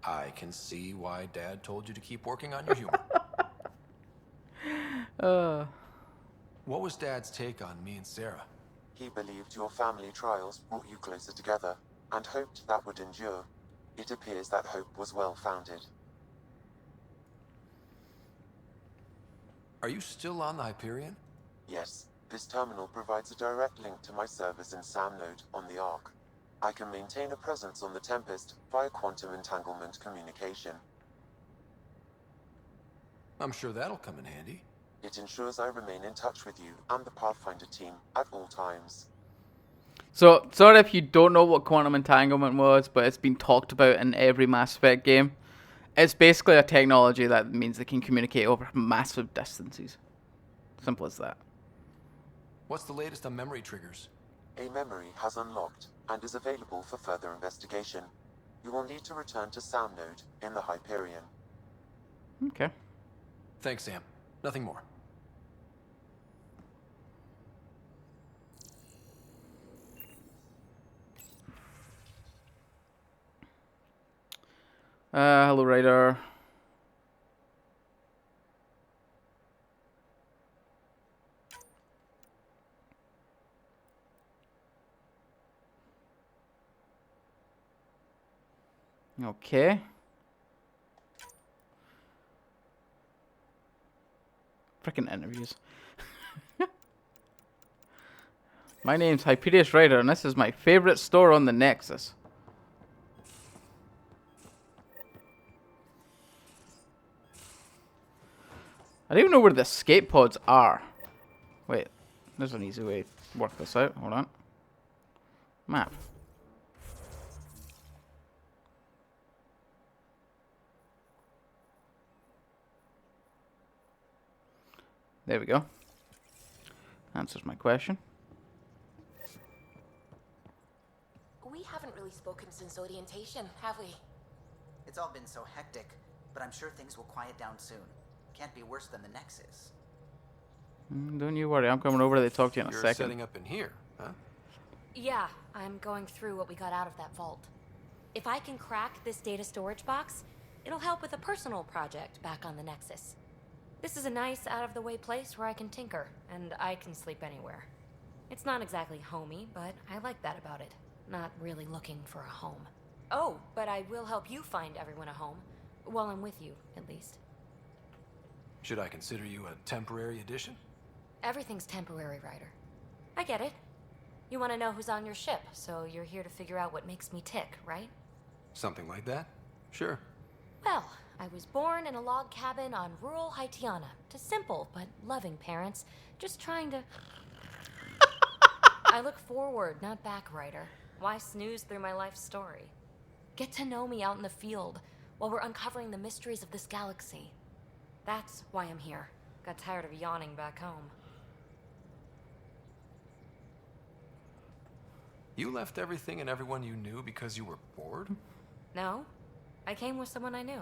I can see why Dad told you to keep working on your humor. What was Dad's take on me and Sarah? He believed your family trials brought you closer together, and hoped that would endure. It appears that hope was well-founded. Are you still on the Hyperion? Yes, this terminal provides a direct link to my servers in SAM node on the Ark. I can maintain a presence on the Tempest via quantum entanglement communication. I'm sure that'll come in handy. It ensures I remain in touch with you and the Pathfinder team at all times. So, sorry if you don't know what quantum entanglement was, but it's been talked about in every Mass Effect game. It's basically a technology that means they can communicate over massive distances. Simple as that. What's the latest on memory triggers? A memory has unlocked and is available for further investigation. You will need to return to SAM node in the Hyperion. Okay. Thanks, Sam. Nothing more. Hello, Ryder. Okay. Frickin' interviews. My name's Hyperius Ryder, and this is my favorite store on the Nexus. I don't even know where the escape pods are. Wait, there's an easy way to work this out. Hold on. Map. There we go. Answers my question. We haven't really spoken since orientation, have we? It's all been so hectic, but I'm sure things will quiet down soon. Can't be worse than the Nexus. Don't you worry, I'm coming over to talk to you in a second. You're setting up in here, huh? Yeah, I'm going through what we got out of that vault. If I can crack this data storage box, it'll help with a personal project back on the Nexus. This is a nice, out-of-the-way place where I can tinker, and I can sleep anywhere. It's not exactly homey, but I like that about it. Not really looking for a home. Oh, but I will help you find everyone a home. While I'm with you, at least. Should I consider you a temporary addition? Everything's temporary, Ryder. I get it. You want to know who's on your ship, so you're here to figure out what makes me tick, right? Something like that? Sure. Well, I was born in a log cabin on rural Haitiana to simple but loving parents, just trying to... I look forward, not back, Ryder. Why snooze through my life story? Get to know me out in the field while we're uncovering the mysteries of this galaxy. That's why I'm here. Got tired of yawning back home. You left everything and everyone you knew because you were bored? No, I came with someone I knew.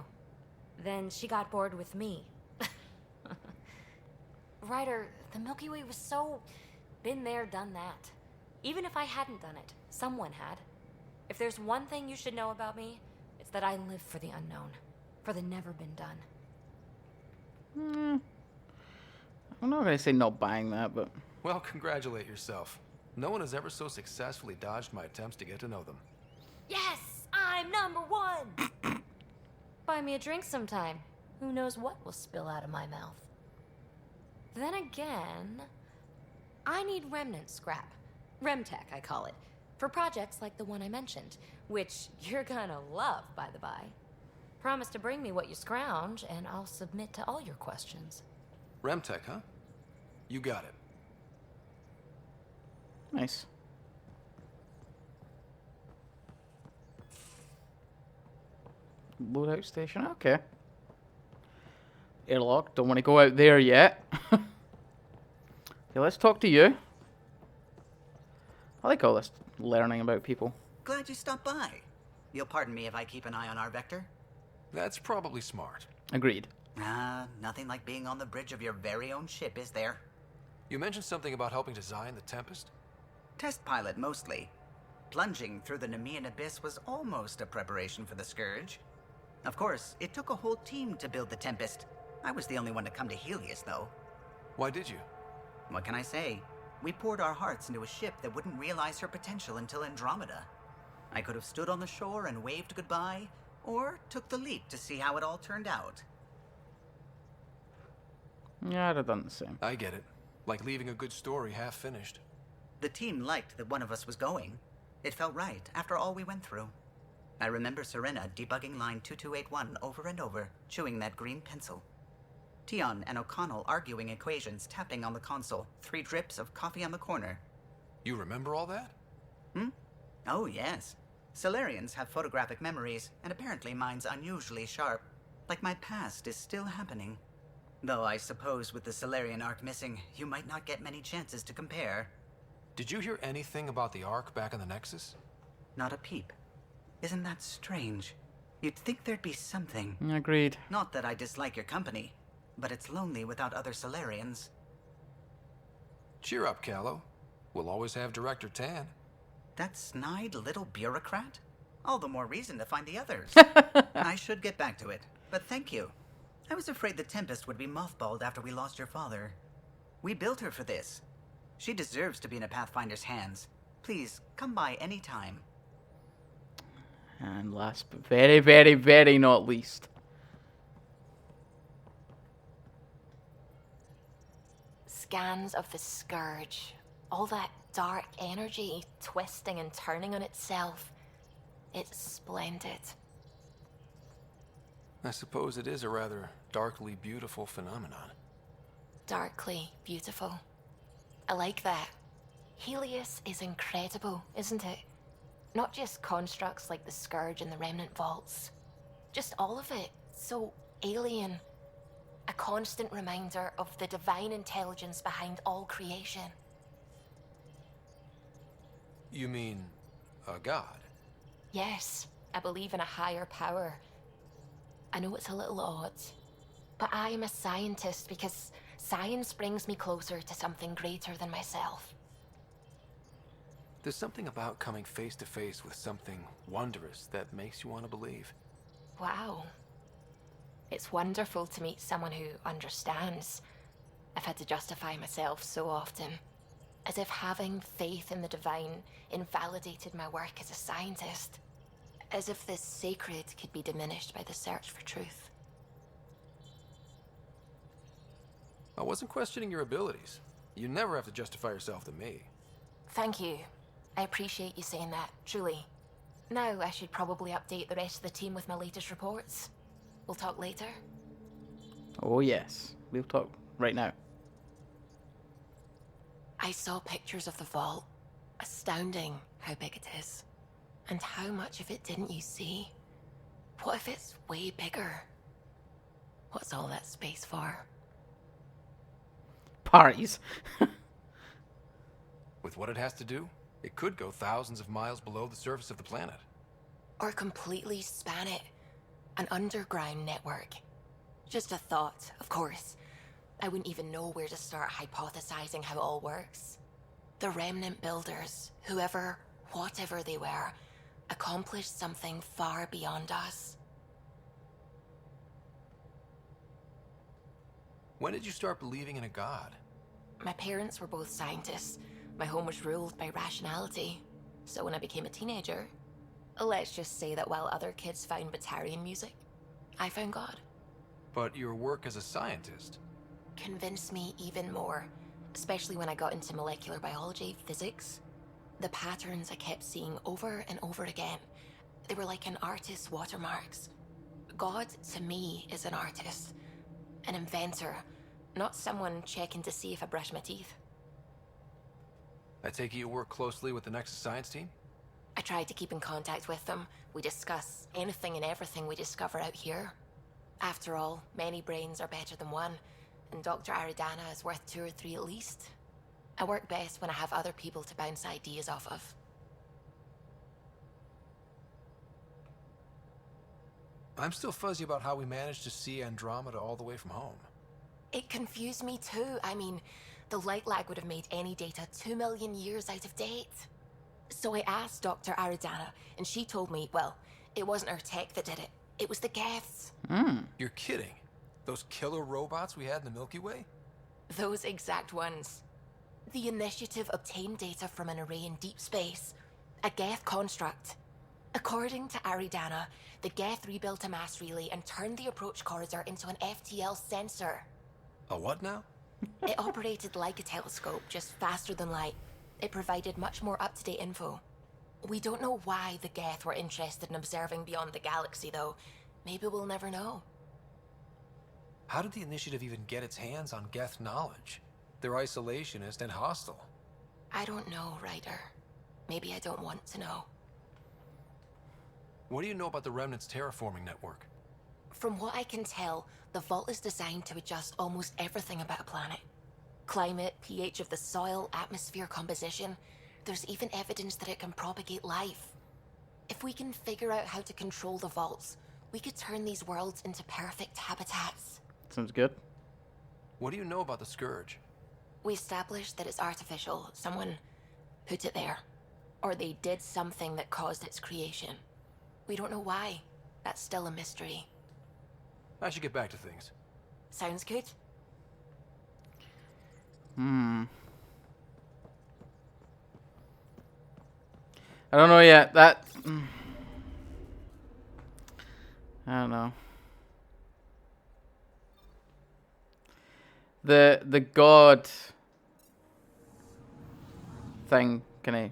Then she got bored with me. Ryder, the Milky Way was so... been there, done that. Even if I hadn't done it, someone had. If there's one thing you should know about me, it's that I live for the unknown. For the never been done. I'm not going to say no buying that, but... Well, congratulate yourself. No one has ever so successfully dodged my attempts to get to know them. Yes! I'm #1! Buy me a drink sometime. Who knows what will spill out of my mouth. Then again... I need remnant scrap. Remtech, I call it. For projects like the one I mentioned. Which you're gonna love, by the by. Promise to bring me what you scrounge, and I'll submit to all your questions. Remtech, huh? You got it. Nice. Loadout station, okay. Airlock, don't want to go out there yet. Okay, let's talk to you. I like all this learning about people. Glad you stopped by. You'll pardon me if I keep an eye on our vector? That's probably smart. Agreed. Nothing like being on the bridge of your very own ship, is there? You mentioned something about helping design the Tempest? Test pilot, mostly. Plunging through the Nemean abyss was almost a preparation for the Scourge. Of course, it took a whole team to build the Tempest. I was the only one to come to Helios, though. Why did you? What can I say? We poured our hearts into a ship that wouldn't realize her potential until Andromeda. I could have stood on the shore and waved goodbye, or took the leap to see how it all turned out. Yeah, I'd have done the same. I get it. Like leaving a good story half finished. The team liked that one of us was going. It felt right after all we went through. I remember Serena debugging line 2281 over and over, chewing that green pencil. Tion and O'Connell arguing equations, tapping on the console, 3 drips of coffee on the corner. You remember all that? Oh, yes. Solarians have photographic memories, and apparently mine's unusually sharp. Like my past is still happening. Though I suppose with the Solarian arc missing, you might not get many chances to compare. Did you hear anything about the Ark back in the Nexus? Not a peep. Isn't that strange? You'd think there'd be something. Agreed. Not that I dislike your company, but it's lonely without other Solarians. Cheer up, Callow. We'll always have Director Tan. That snide little bureaucrat? All the more reason to find the others. I should get back to it, but thank you. I was afraid the Tempest would be mothballed after we lost your father. We built her for this. She deserves to be in a Pathfinder's hands. Please, come by any time. And last but very, very, very not least. Scans of the Scourge. All that dark energy twisting and turning on itself. It's splendid. I suppose it is a rather darkly beautiful phenomenon. Darkly beautiful. I like that. Helios is incredible, isn't it? Not just constructs like the Scourge and the Remnant Vaults. Just all of it. So alien. A constant reminder of the divine intelligence behind all creation. You mean a god? Yes, I believe in a higher power. I know it's a little odd, but I am a scientist because science brings me closer to something greater than myself. There's something about coming face to face with something wondrous that makes you want to believe. Wow. It's wonderful to meet someone who understands. I've had to justify myself so often, as if having faith in the divine invalidated my work as a scientist. As if this sacred could be diminished by the search for truth. I wasn't questioning your abilities. You never have to justify yourself to me. Thank you. I appreciate you saying that, truly. Now I should probably update the rest of the team with my latest reports. We'll talk later. Oh yes, we'll talk right now. I saw pictures of the vault. Astounding how big it is. And how much of it didn't you see? What if it's way bigger? What's all that space for? Parties. With what it has to do, it could go thousands of miles below the surface of the planet. Or completely span it. An underground network. Just a thought, of course. I wouldn't even know where to start hypothesizing how it all works. The remnant builders, whoever, whatever they were, accomplished something far beyond us. When did you start believing in a god? My parents were both scientists. My home was ruled by rationality. So when I became a teenager, let's just say that while other kids found Batarian music, I found God. But your work as a scientist Convinced me even more, especially when I got into molecular biology, physics. The patterns I kept seeing over and over again, they were like an artist's watermarks. God, to me, is an artist. An inventor, not someone checking to see if I brush my teeth. I take it you work closely with the Nexus science team? I tried to keep in contact with them. We discuss anything and everything we discover out here. After all, many brains are better than one, and Dr. Aridana is worth 2 or 3 at least. I work best when I have other people to bounce ideas off of. I'm still fuzzy about how we managed to see Andromeda all the way from home. It confused me too. I mean, the light lag would have made any data 2 million years out of date. So I asked Dr. Aridana, and she told me, well, it wasn't her tech that did it. It was the Geths. You're kidding. Those killer robots we had in the Milky Way? Those exact ones. The initiative obtained data from an array in deep space. A Geth construct. According to Aridana, the Geth rebuilt a mass relay and turned the approach corridor into an FTL sensor. A what now? It operated like a telescope, just faster than light. It provided much more up-to-date info. We don't know why the Geth were interested in observing beyond the galaxy, though. Maybe we'll never know. How did the Initiative even get its hands on Geth knowledge? They're isolationist and hostile. I don't know, Ryder. Maybe I don't want to know. What do you know about the Remnant's terraforming network? From what I can tell, the vault is designed to adjust almost everything about a planet. Climate, pH of the soil, atmosphere composition. There's even evidence that it can propagate life. If we can figure out how to control the vaults, we could turn these worlds into perfect habitats. Sounds good. What do you know about the Scourge? We established that it's artificial. Someone put it there. Or they did something that caused its creation. We don't know why. That's still a mystery. I should get back to things. Sounds good. I don't know yet. That... I don't know. The god thing kinda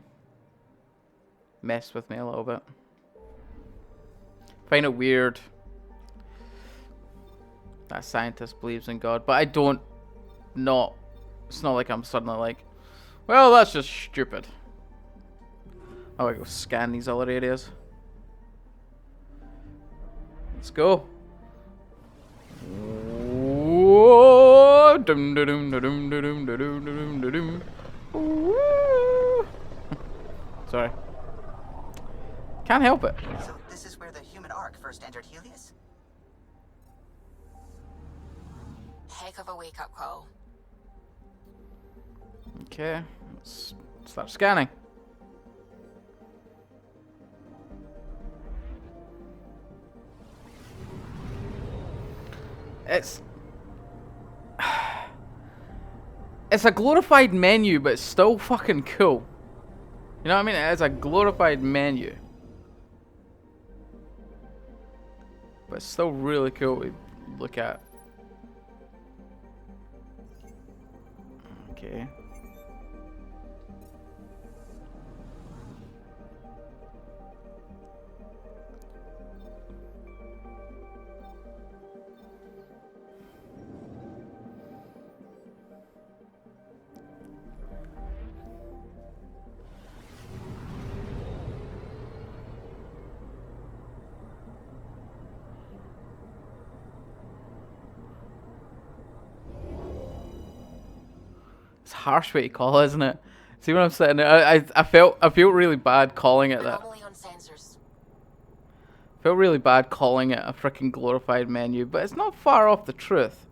messed with me a little bit. Find it weird that a scientist believes in God, but I don't not it's not like I'm suddenly like, well, that's just stupid. Oh, I go scan these other areas. Let's go. Whoa. Dum, dum, dum, dum, dum, dum, dum, dum, dum. Woo. Sorry. Can't help it. So this is where the human ark first entered Helios? Heck of a wake-up call. Okay, let's start scanning. It's a glorified menu, but it's still fucking cool. You know what I mean? It's a glorified menu, but it's still really cool to look at. Okay. It's a harsh way to call it, isn't it? See what I'm saying? I feel really bad calling it that. Anomaly on sensors. Felt really bad calling it a freaking glorified menu, but it's not far off the truth.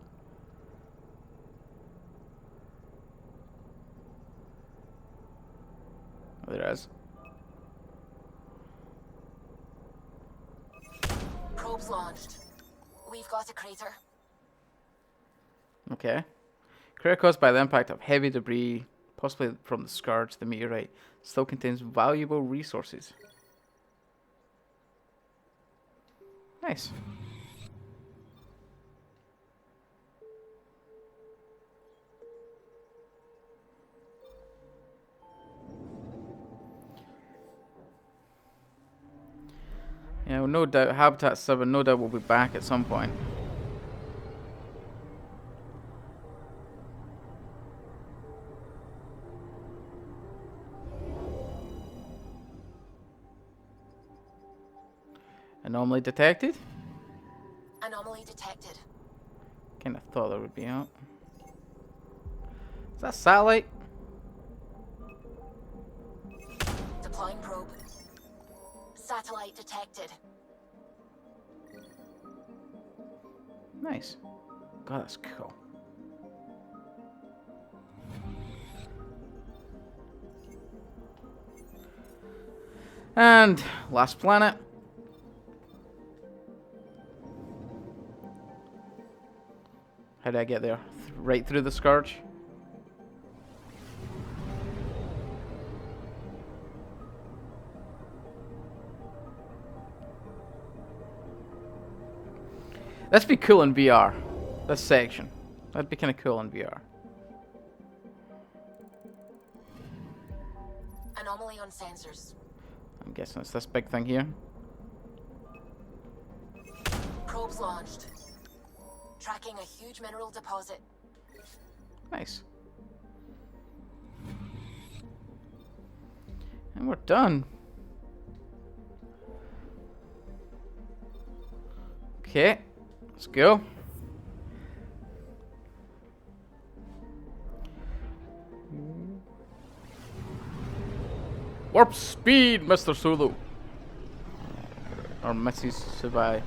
Oh, there it is. Probes launched. We've got a crater. Okay. Crater caused by the impact of heavy debris, possibly from the Scourge, the meteorite, still contains valuable resources. Nice. Yeah, well, no doubt, Habitat 7, no doubt will be back at some point. Anomaly detected? Anomaly detected. Kinda thought there would be out. Is that satellite? Deploying probe. Satellite detected. Nice. God, that's cool. And last planet. How did I get there? Right through the Scourge? That'd be cool in VR. This section. That'd be kind of cool in VR. Anomaly on sensors. I'm guessing it's this big thing here. Probes launched. Tracking a huge mineral deposit. Nice. And we're done. Okay, let's go. Warp speed, Mr. Sulu. Or Mrs. Subai.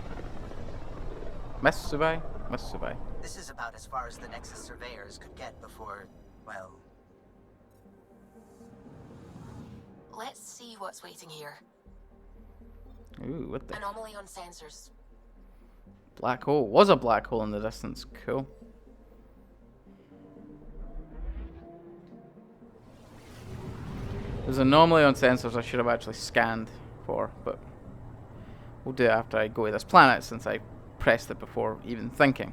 Miss Subai? Miss Subai. This is about as far as the Nexus surveyors could get before, well... Let's see what's waiting here. Ooh, what the... Anomaly on sensors. Black hole. Was a black hole in the distance. Cool. There's an anomaly on sensors I should have actually scanned for, but we'll do it after I go to this planet since I pressed it before even thinking.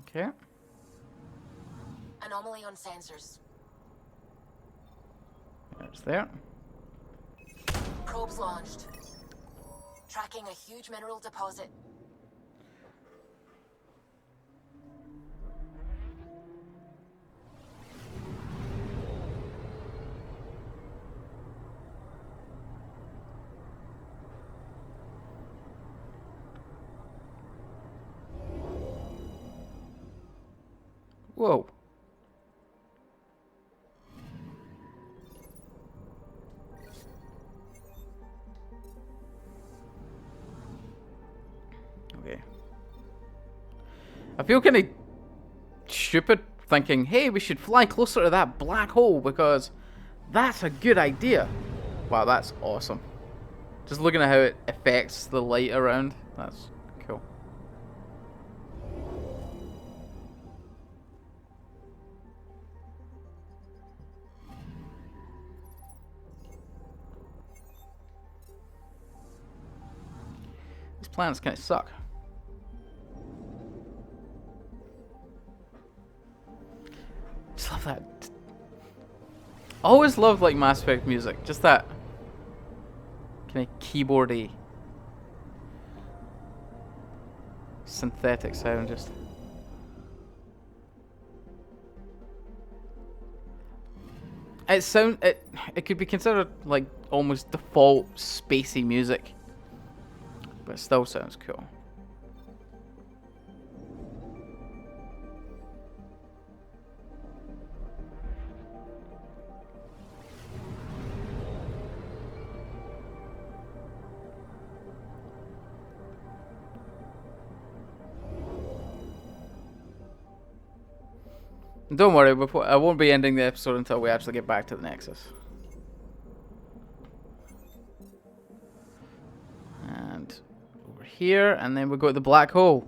Okay. Anomaly on sensors. There's there. Probes launched. Tracking a huge mineral deposit. Whoa. Okay. I feel kind of stupid thinking, hey, we should fly closer to that black hole because that's a good idea. Wow, that's awesome. Just looking at how it affects the light around, that's cool. These planets kind of suck. Just love that. Always loved like Mass Effect music. Just that kind of keyboardy, synthetic sound. Just it could be considered like almost default spacey music, but it still sounds cool. Don't worry, I won't be ending the episode until we actually get back to the Nexus. And over here, and then we go to the black hole.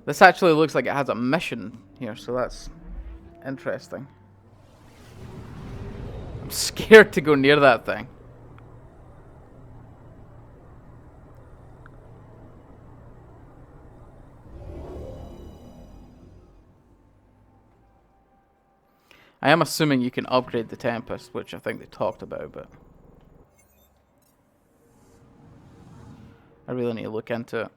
This actually looks like it has a mission here, so that's interesting. I'm scared to go near that thing. I am assuming you can upgrade the Tempest, which I think they talked about, but I really need to look into it.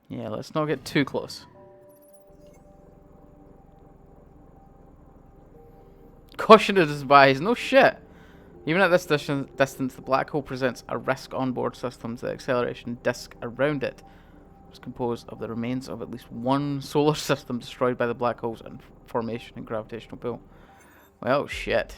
Yeah, let's not get too close. Caution is advised. No shit. Even at this distance, the black hole presents a risk on board systems. The acceleration disk around it was composed of the remains of at least one solar system destroyed by the black hole's formation and gravitational pull. Well, shit.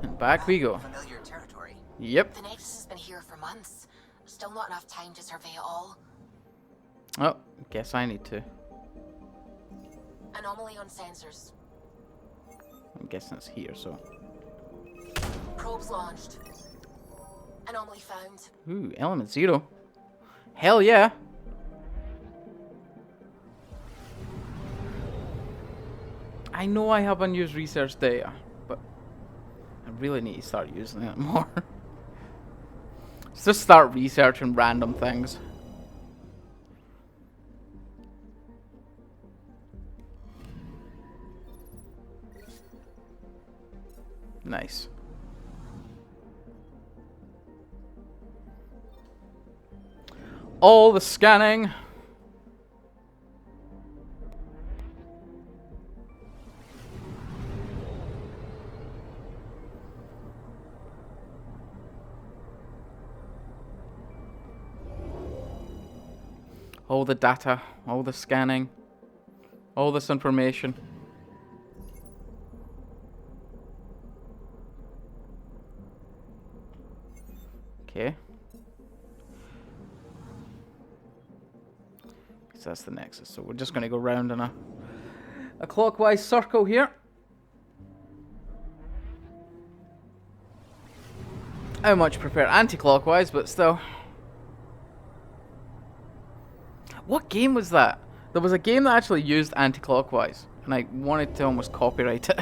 And back we go. Familiar territory. Yep. The Nexus has been here for months. Still not enough time to survey it all. Oh, guess I need to. Anomaly on sensors. I'm guessing it's here, so. Probes launched. Anomaly found. Ooh, element 0. Hell yeah. I know I have unused research data, but I really need to start using it more. Just start researching random things. Nice. All the scanning. All the data, all the scanning, all this information. Okay. So that's the Nexus. So we're just going to go round in a clockwise circle here. I much prefer anti-clockwise, but still. What game was that? There was a game that actually used anti-clockwise, and I wanted to almost copyright it.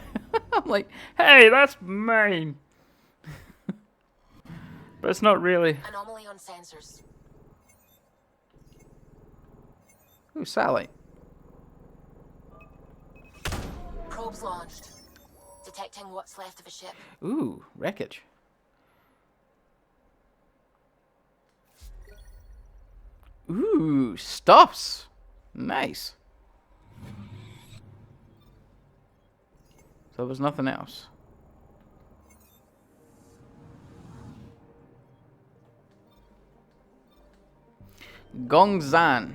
I'm like, hey, that's mine. But it's not really. Anomaly on sensors. Ooh, satellite. Probes launched. Detecting what's left of a ship. Ooh, wreckage. Ooh, stuffs. Nice. So there was nothing else. Gongzan.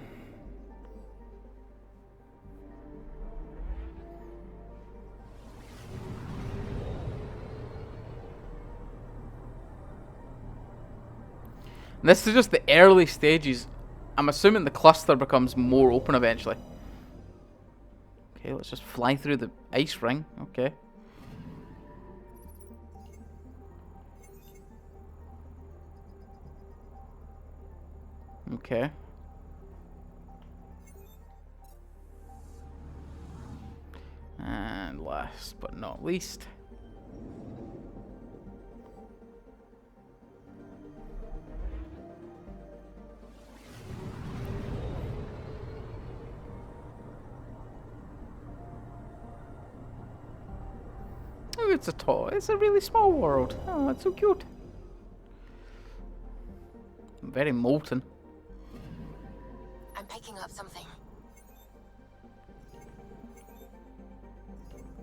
This is just the early stages. I'm assuming the cluster becomes more open eventually. Okay, let's just fly through the ice ring. Okay. Okay. And last but not least. Oh, it's a toy. It's a really small world. Oh, it's so cute. Very molten. I'm picking up something.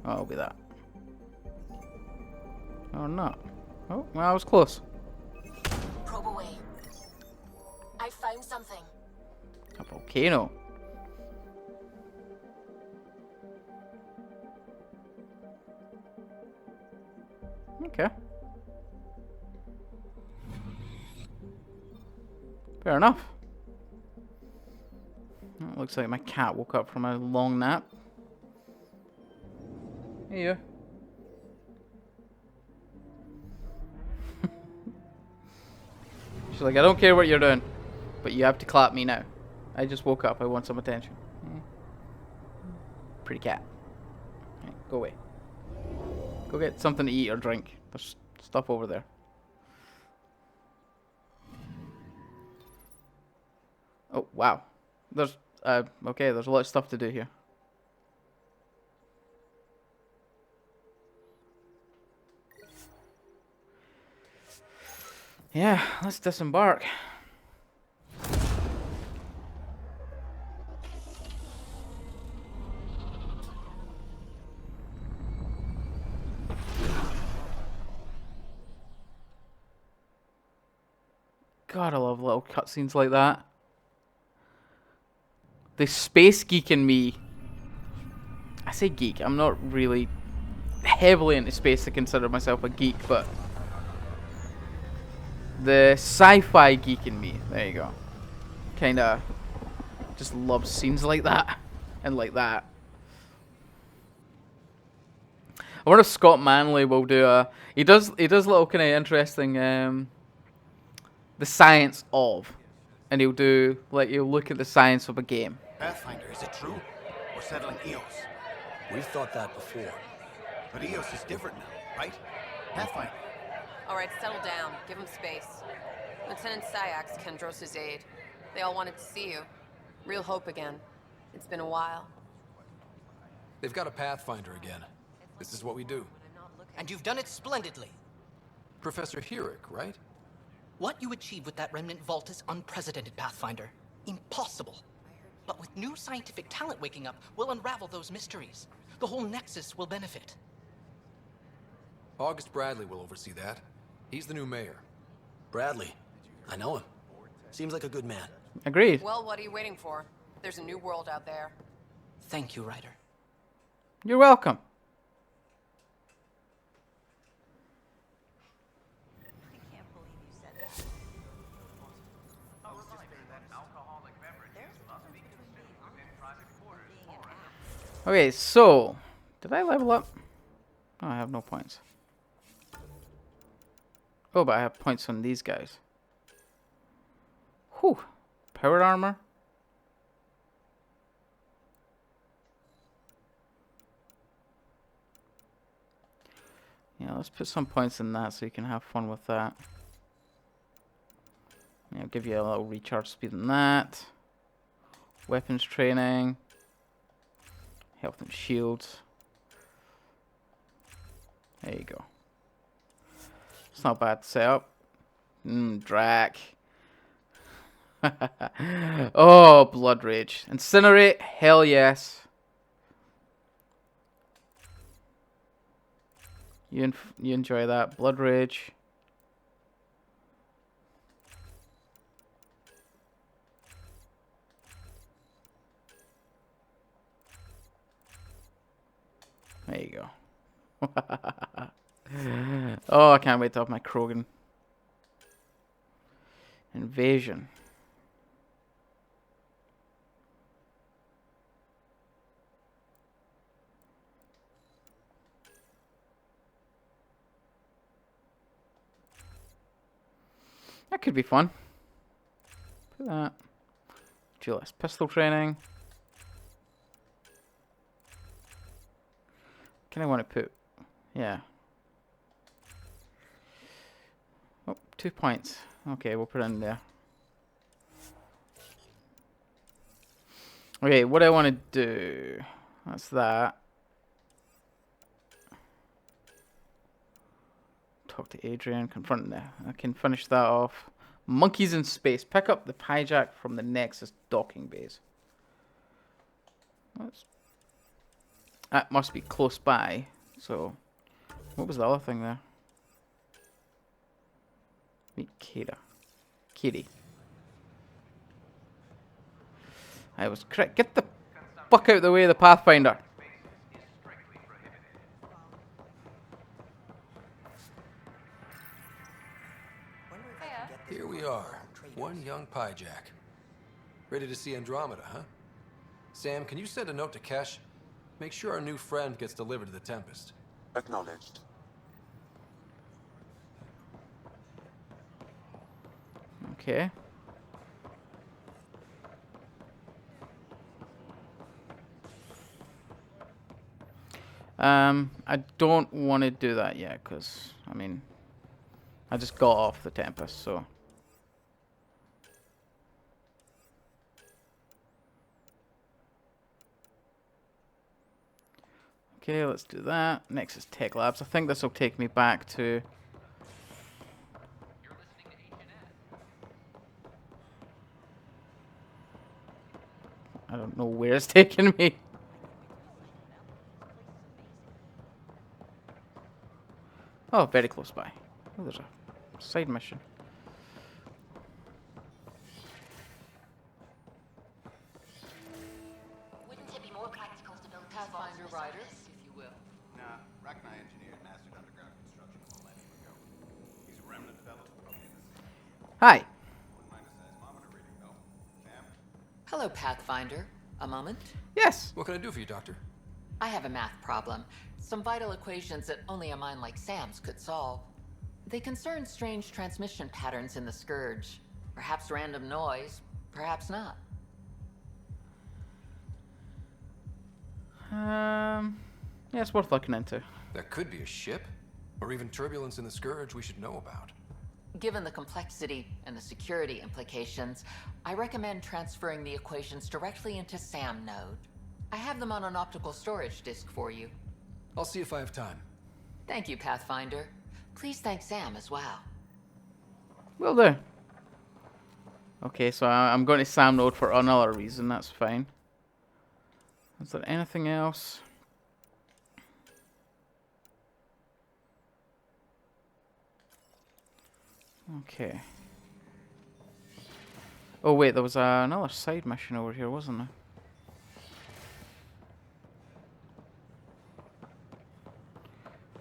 Oh, it'll be that. Or not. Oh, well, I was close. Probe away. I found something. A volcano. Okay. Fair enough. Well, it looks like my cat woke up from a long nap. Hey, you. She's like, I don't care what you're doing, but you have to clap me now. I just woke up. I want some attention. Pretty cat. Right, go away. Go get something to eat or drink. There's stuff over there. Oh, wow. There's, okay, there's a lot of stuff to do here. Yeah, let's disembark. God, I love little cutscenes like that. The space geek in me. I say geek, I'm not really heavily into space to consider myself a geek, but the sci-fi geek in me, there you go, kind of just loves scenes like that and like that. I wonder if Scott Manley will do a. He does little kind of interesting the science of, and he'll do like he'll look at the science of a game. Pathfinder, is it true? We're settling Eos. We've thought that before. But Eos is different now, right? Pathfinder. All right, settle down. Give him space. Lieutenant Syax, Kendros' aide. They all wanted to see you. Real hope again. It's been a while. They've got a Pathfinder again. This is what we do. And you've done it splendidly. Professor Herrick, right? What you achieved with that remnant vault is unprecedented, Pathfinder. Impossible. But with new scientific talent waking up, we'll unravel those mysteries. The whole Nexus will benefit. August Bradley will oversee that. He's the new mayor. Bradley. I know him. Seems like a good man. Agreed. Well, what are you waiting for? There's a new world out there. Thank you, Ryder. You're welcome. Okay, so did I level up? Oh, I have no points. Oh, but I have points on these guys. Whew. Powered armor. Yeah, let's put some points in that so you can have fun with that. Yeah, I'll give you a little recharge speed in that. Weapons training. Health and shields. There you go. It's not bad to set up. Drac. Oh, Blood Rage. Incinerate? Hell yes. You enjoy that. Blood Rage. There you go. Oh, I can't wait to have my Krogan. Invasion. That could be fun. Put that. GLS pistol training. Can I want to put? Yeah. Oh, 2 points. Okay, we'll put it in there. Okay, what I want to do. That's that. Talk to Adrian. Confront there. I can finish that off. Monkeys in space. Pick up the hijack from the Nexus docking base. That must be close by. So, what was the other thing there? Meet Kira. Kitty. I was correct. Get the fuck out of the way of the Pathfinder. Here we are. One young Pyjack. Ready to see Andromeda, huh? Sam, can you send a note to Kesh? Make sure our new friend gets delivered to the Tempest. Acknowledged. Okay. I don't want to do that yet, because, I mean, I just got off the Tempest, so. Okay, let's do that. Nexus Tech Labs. I think this will take me back to... I don't know where it's taking me. Oh, very close by. Oh, there's a side mission. Wouldn't it be more practical to build Pathfinder riders, if you will? Nah, Rachni Hi. Hello, Pathfinder. A moment? Yes. What can I do for you, Doctor? I have a math problem. Some vital equations that only a mind like Sam's could solve. They concern strange transmission patterns in the Scourge. Perhaps random noise, perhaps not. Yeah, it's worth looking into. That could be a ship, or even turbulence in the Scourge we should know about. Given the complexity and the security implications, I recommend transferring the equations directly into SAM node. I have them on an optical storage disk for you. I'll see if I have time. Thank you, Pathfinder. Please thank Sam as well. Will do. Okay, so I'm going to SAM node for another reason. That's fine. Is there anything else? Okay. Oh wait, there was another side mission over here, wasn't there?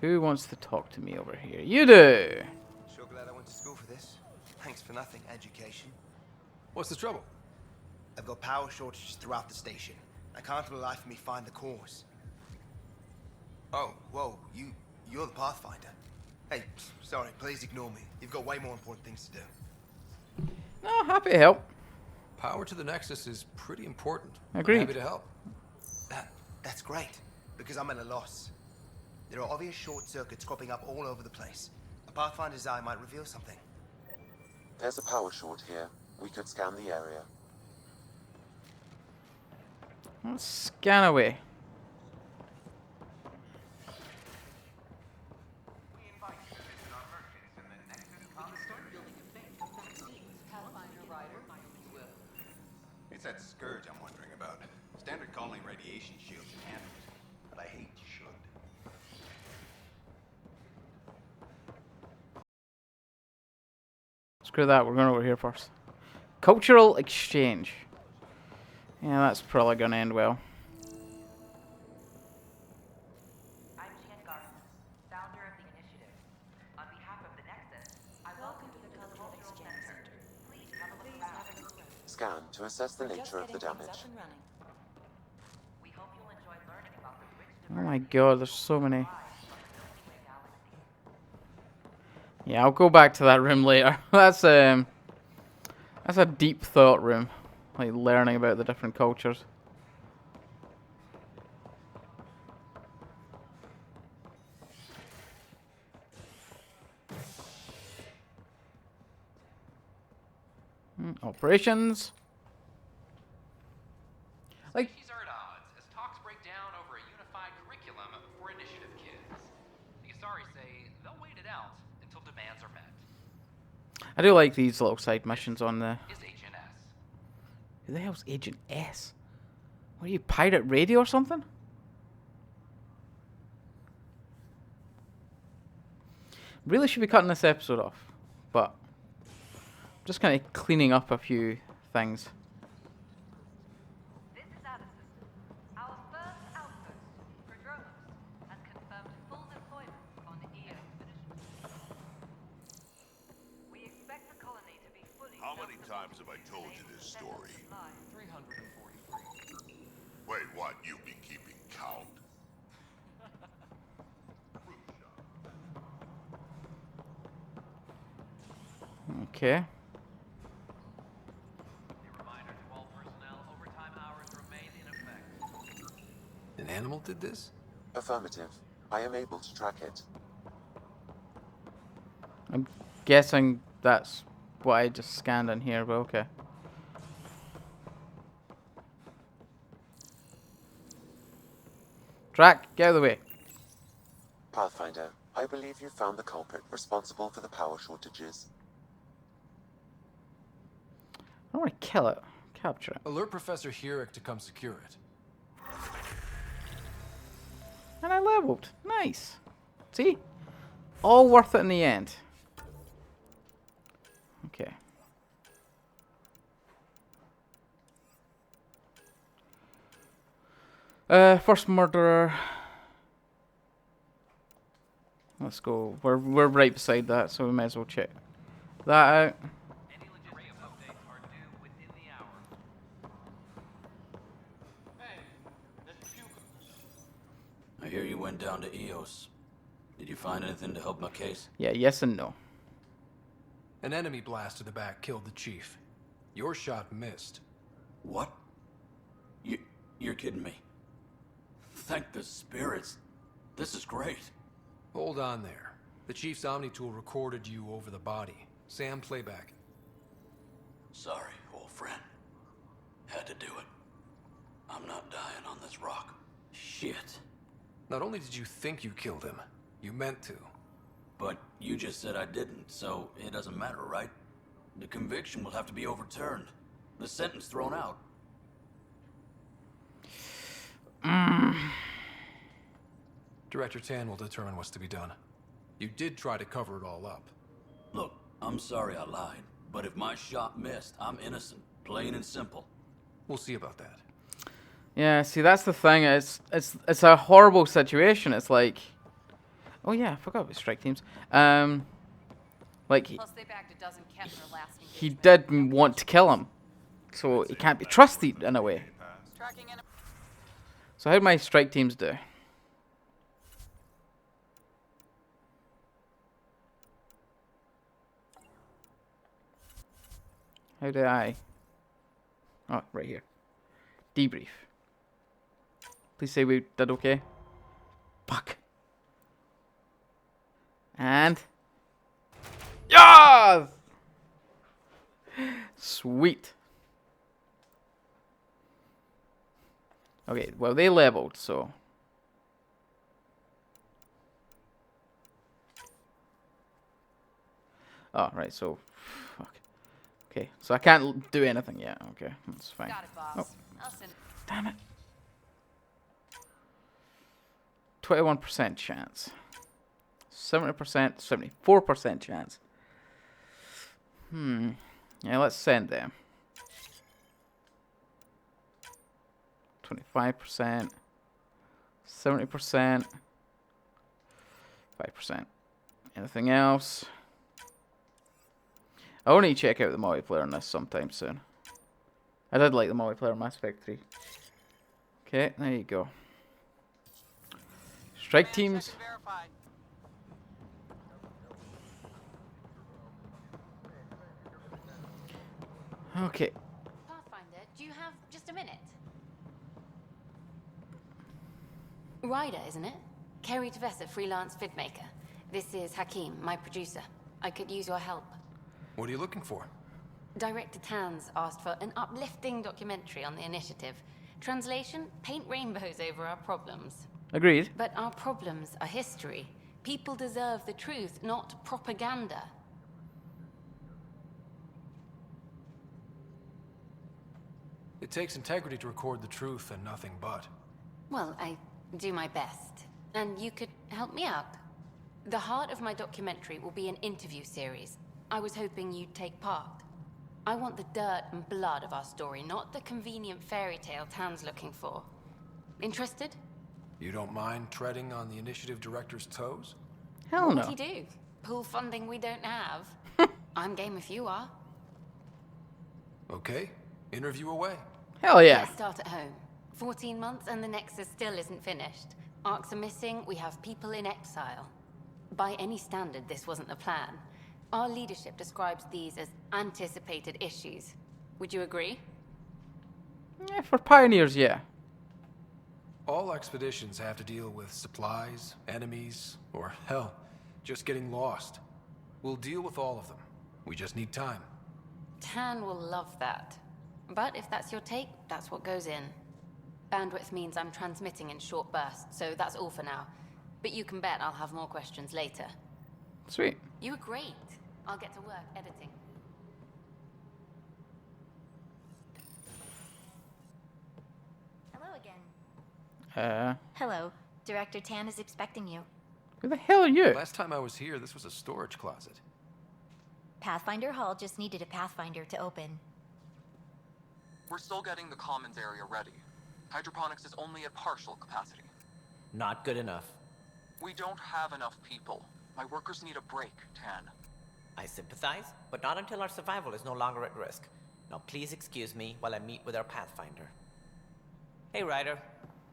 Who wants to talk to me over here? You do! Sure glad I went to school for this. Thanks for nothing, education. What's the trouble? I've got power shortages throughout the station. I can't for the life of me find the cause. Oh, whoa, you're the Pathfinder. Hey, sorry, please ignore me. You've got way more important things to do. Oh, happy to help. Power to the Nexus is pretty important. Agreed. I'm happy to help. That's great, because I'm at a loss. There are obvious short circuits cropping up all over the place. A Pathfinder's eye might reveal something. There's a power short here. We could scan the area. Let's scan away. It's that scourge I'm wondering about. Standard colony radiation shields can handle it, but I hate should. Screw that, we're going over here first. Cultural exchange. Yeah, that's probably going to end well. Scan to assess the nature of the damage. Oh my god, there's so many. Yeah, I'll go back to that room later. That's a deep thought room. Like learning about the different cultures. Operations. Like These are at odds as talks break down over a unified curriculum for initiative kids. The Asari say they'll wait it out until demands are met. I do like these little side missions on the. Is Agent S. Who the hell's Agent S? What are you, pirate radio or something? Really should be cutting this episode off, but just kind of cleaning up a few things. This is Addison. Our first outpost, Krogan, has confirmed full deployment on the EO expedition. We expect the colony to be fully... How many times have I told you this story? 343. Wait, what? You've been keeping count? Okay. An animal did this? Affirmative. I am able to track it. I'm guessing that's what I just scanned in here, but okay. Track, get out of the way. Pathfinder, I believe you found the culprit responsible for the power shortages. I don't want to kill it. Capture it. Alert Professor Herrick to come secure it. And I leveled. Nice. See? All worth it in the end. Okay. First murderer. Let's go. We're right beside that, so we may as well check that out. Eos. Did you find anything to help my case? Yeah, yes and no. An enemy blast to the back killed the chief. Your shot missed. What? You're kidding me. Thank the spirits. This is great. Hold on there. The chief's Omni tool recorded you over the body. Sam, playback. Sorry, old friend. Had to do it. I'm not dying on this rock. Shit. Not only did you think you killed him, you meant to. But you just said I didn't, so it doesn't matter, right? The conviction will have to be overturned. The sentence thrown out. Director Tan will determine what's to be done. You did try to cover it all up. Look, I'm sorry I lied, but if my shot missed, I'm innocent. Plain and simple. We'll see about that. Yeah, see, that's the thing. It's a horrible situation. It's like, oh yeah, I forgot about strike teams. Like Plus they bagged a dozen Kepler last he did want to kill him, so he can't be trusted in a way. So how did my strike teams do? How did I? Oh, right here. Debrief. Please say we did okay. Fuck. And yeah, sweet. Okay, well they leveled, so oh right, so fuck. Okay, so I can't do anything yet. Okay, that's fine. Got it, boss. Damn it. 21% chance. 70%, 74% chance. Yeah, let's send them. 25%. 70%. 5%. Anything else? I want to check out the multiplayer on this sometime soon. I did like the multiplayer on Mass Effect 3. Okay, there you go. Strike teams. Okay. Pathfinder, do you have just a minute? Ryder, isn't it? Kerry Tavessa, freelance vidmaker. This is Hakim, my producer. I could use your help. What are you looking for? Director Tanz asked for an uplifting documentary on the initiative. Translation, paint rainbows over our problems. Agreed. But our problems are history. People deserve the truth, not propaganda. It takes integrity to record the truth and nothing but. Well, I do my best. And you could help me out. The heart of my documentary will be an interview series. I was hoping you'd take part. I want the dirt and blood of our story, not the convenient fairy tale Tan's looking for. Interested? You don't mind treading on the initiative director's toes? Hell what no. would he do? Pool funding we don't have? I'm game if you are. Okay, interview away. Hell yeah. Let's start at home. 14 months and the Nexus still isn't finished. Arcs are missing, we have people in exile. By any standard, this wasn't the plan. Our leadership describes these as anticipated issues. Would you agree? Yeah, for pioneers, yeah. All expeditions have to deal with supplies, enemies, or hell, just getting lost. We'll deal with all of them. We just need time. Tan will love that. But if that's your take, that's what goes in. Bandwidth means I'm transmitting in short bursts, so that's all for now. But you can bet I'll have more questions later. Sweet. You were great. I'll get to work editing. Hello again. Hello. Director Tan is expecting you. Who the hell are you? Last time I was here, this was a storage closet. Pathfinder Hall just needed a Pathfinder to open. We're still getting the commons area ready. Hydroponics is only at partial capacity. Not good enough. We don't have enough people. My workers need a break, Tan. I sympathize, but not until our survival is no longer at risk. Now please excuse me while I meet with our Pathfinder. Hey Ryder,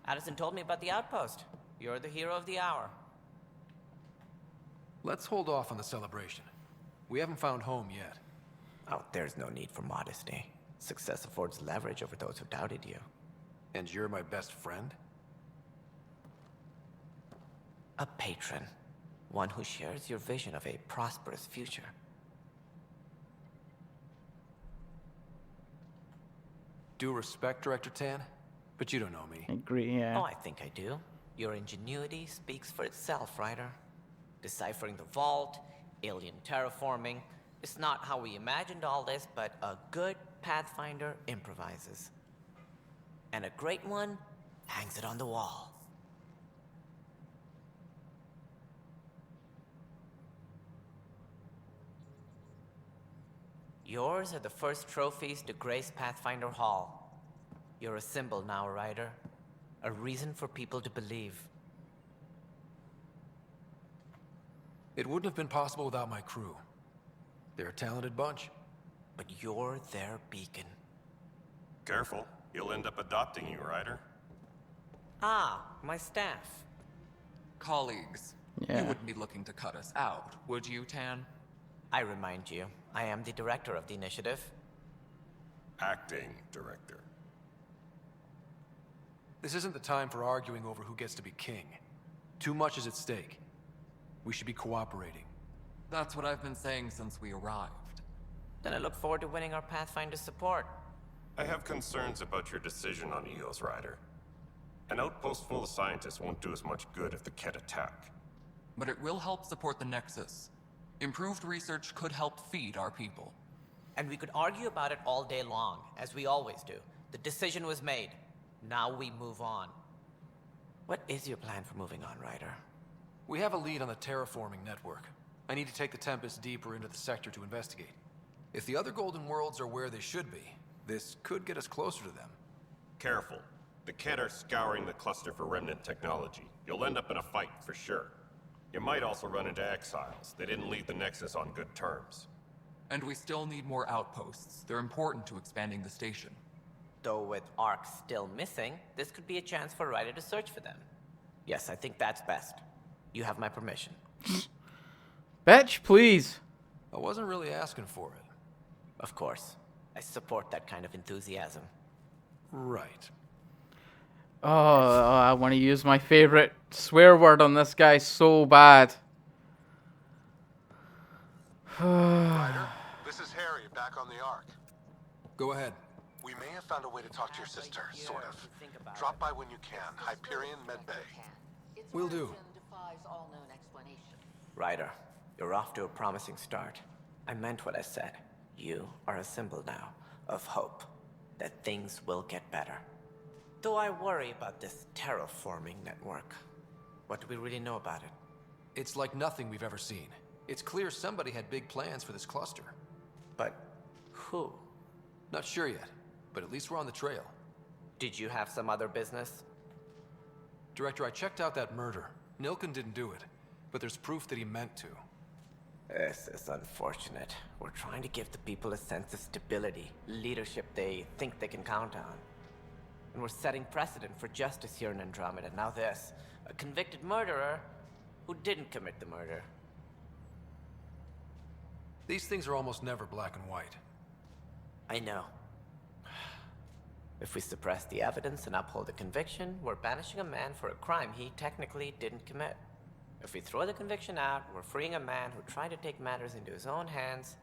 Addison told me about the Outpost. You're the hero of the hour. Let's hold off on the celebration. We haven't found home yet. Oh, there's no need for modesty. Success affords leverage over those who doubted you. And you're my best friend? A patron. One who shares your vision of a prosperous future. Due respect, Director Tan, but you don't know me. I agree, yeah. Oh, I think I do. Your ingenuity speaks for itself, Ryder. Deciphering the vault, alien terraforming. It's not how we imagined all this, but a good Pathfinder improvises. And a great one hangs it on the wall. Yours are the first trophies to grace Pathfinder Hall. You're a symbol now, Ryder. A reason for people to believe. It wouldn't have been possible without my crew. They're a talented bunch. But you're their beacon. Careful. You'll end up adopting you, Ryder. Ah, my staff. Colleagues. Yeah. You wouldn't be looking to cut us out, would you, Tan? I remind you, I am the director of the initiative. Acting director. This isn't the time for arguing over who gets to be king. Too much is at stake. We should be cooperating. That's what I've been saying since we arrived. Then I look forward to winning our Pathfinder support. I have concerns about your decision on Eos, Ryder. An outpost full of scientists won't do us much good if the Ket attack. But it will help support the Nexus. Improved research could help feed our people. And we could argue about it all day long, as we always do. The decision was made. Now we move on. What is your plan for moving on, Ryder? We have a lead on the terraforming network. I need to take the Tempest deeper into the sector to investigate. If the other Golden Worlds are where they should be, this could get us closer to them. Careful. The Ket are scouring the cluster for remnant technology. You'll end up in a fight, for sure. You might also run into exiles. They didn't leave the Nexus on good terms. And we still need more outposts. They're important to expanding the station. Though with Ark still missing, this could be a chance for Ryder to search for them. Yes, I think that's best. You have my permission. Bitch, please. I wasn't really asking for it. Of course. I support that kind of enthusiasm. Right. Oh, I want to use my favorite swear word on this guy so bad. Ryder, this is Harry, back on the Ark. Go ahead. We may have found a way to talk to your sister, sort of. Drop by when you can. Hyperion Medbay. Will do. Ryder, you're off to a promising start. I meant what I said. You are a symbol now of hope that things will get better. Though I worry about this terraforming network. What do we really know about it? It's like nothing we've ever seen. It's clear somebody had big plans for this cluster. But who? Not sure yet, but at least we're on the trail. Did you have some other business? Director, I checked out that murder. Nilken didn't do it, but there's proof that he meant to. This is unfortunate. We're trying to give the people a sense of stability, leadership they think they can count on. And we're setting precedent for justice here in Andromeda. Now this, a convicted murderer who didn't commit the murder. These things are almost never black and white. I know. If we suppress the evidence and uphold the conviction, we're banishing a man for a crime he technically didn't commit. If we throw the conviction out, we're freeing a man who tried to take matters into his own hands,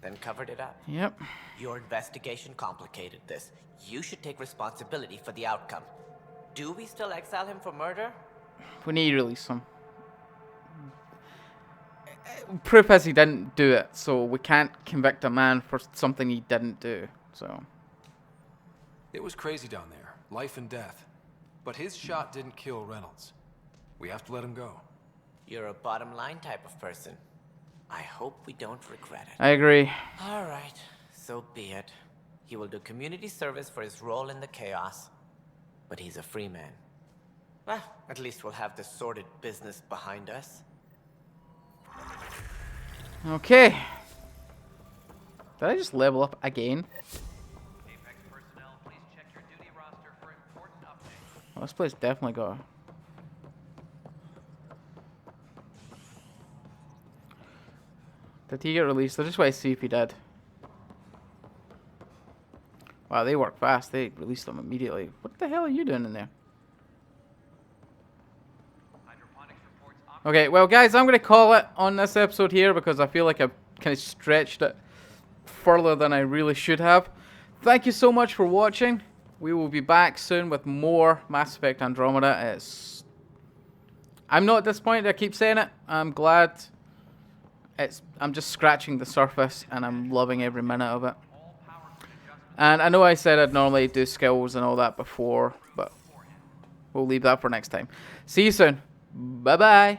then covered it up. Yep. Your investigation complicated this. You should take responsibility for the outcome. Do we still exile him for murder? We need to release him. Proof is he didn't do it, so we can't convict a man for something he didn't do. So it was crazy down there, life and death. But his shot didn't kill Reynolds. We have to let him go. You're a bottom line type of person. I hope we don't regret it. I agree. All right, so be it. He will do community service for his role in the chaos. But he's a free man. Well, at least we'll have the sordid business behind us. Okay. Did I just level up again? Well, this place definitely got Did he get released? I just want to see if he did. Wow, they work fast. They released him immediately. What the hell are you doing in there? Okay, well, guys, I'm going to call it on this episode here because I feel like I've kind of stretched it further than I really should have. Thank you so much for watching. We will be back soon with more Mass Effect Andromeda. I'm not disappointed. I keep saying it. I'm glad. I'm just scratching the surface, and I'm loving every minute of it. And I know I said I'd normally do skills and all that before, but we'll leave that for next time. See you soon. Bye-bye.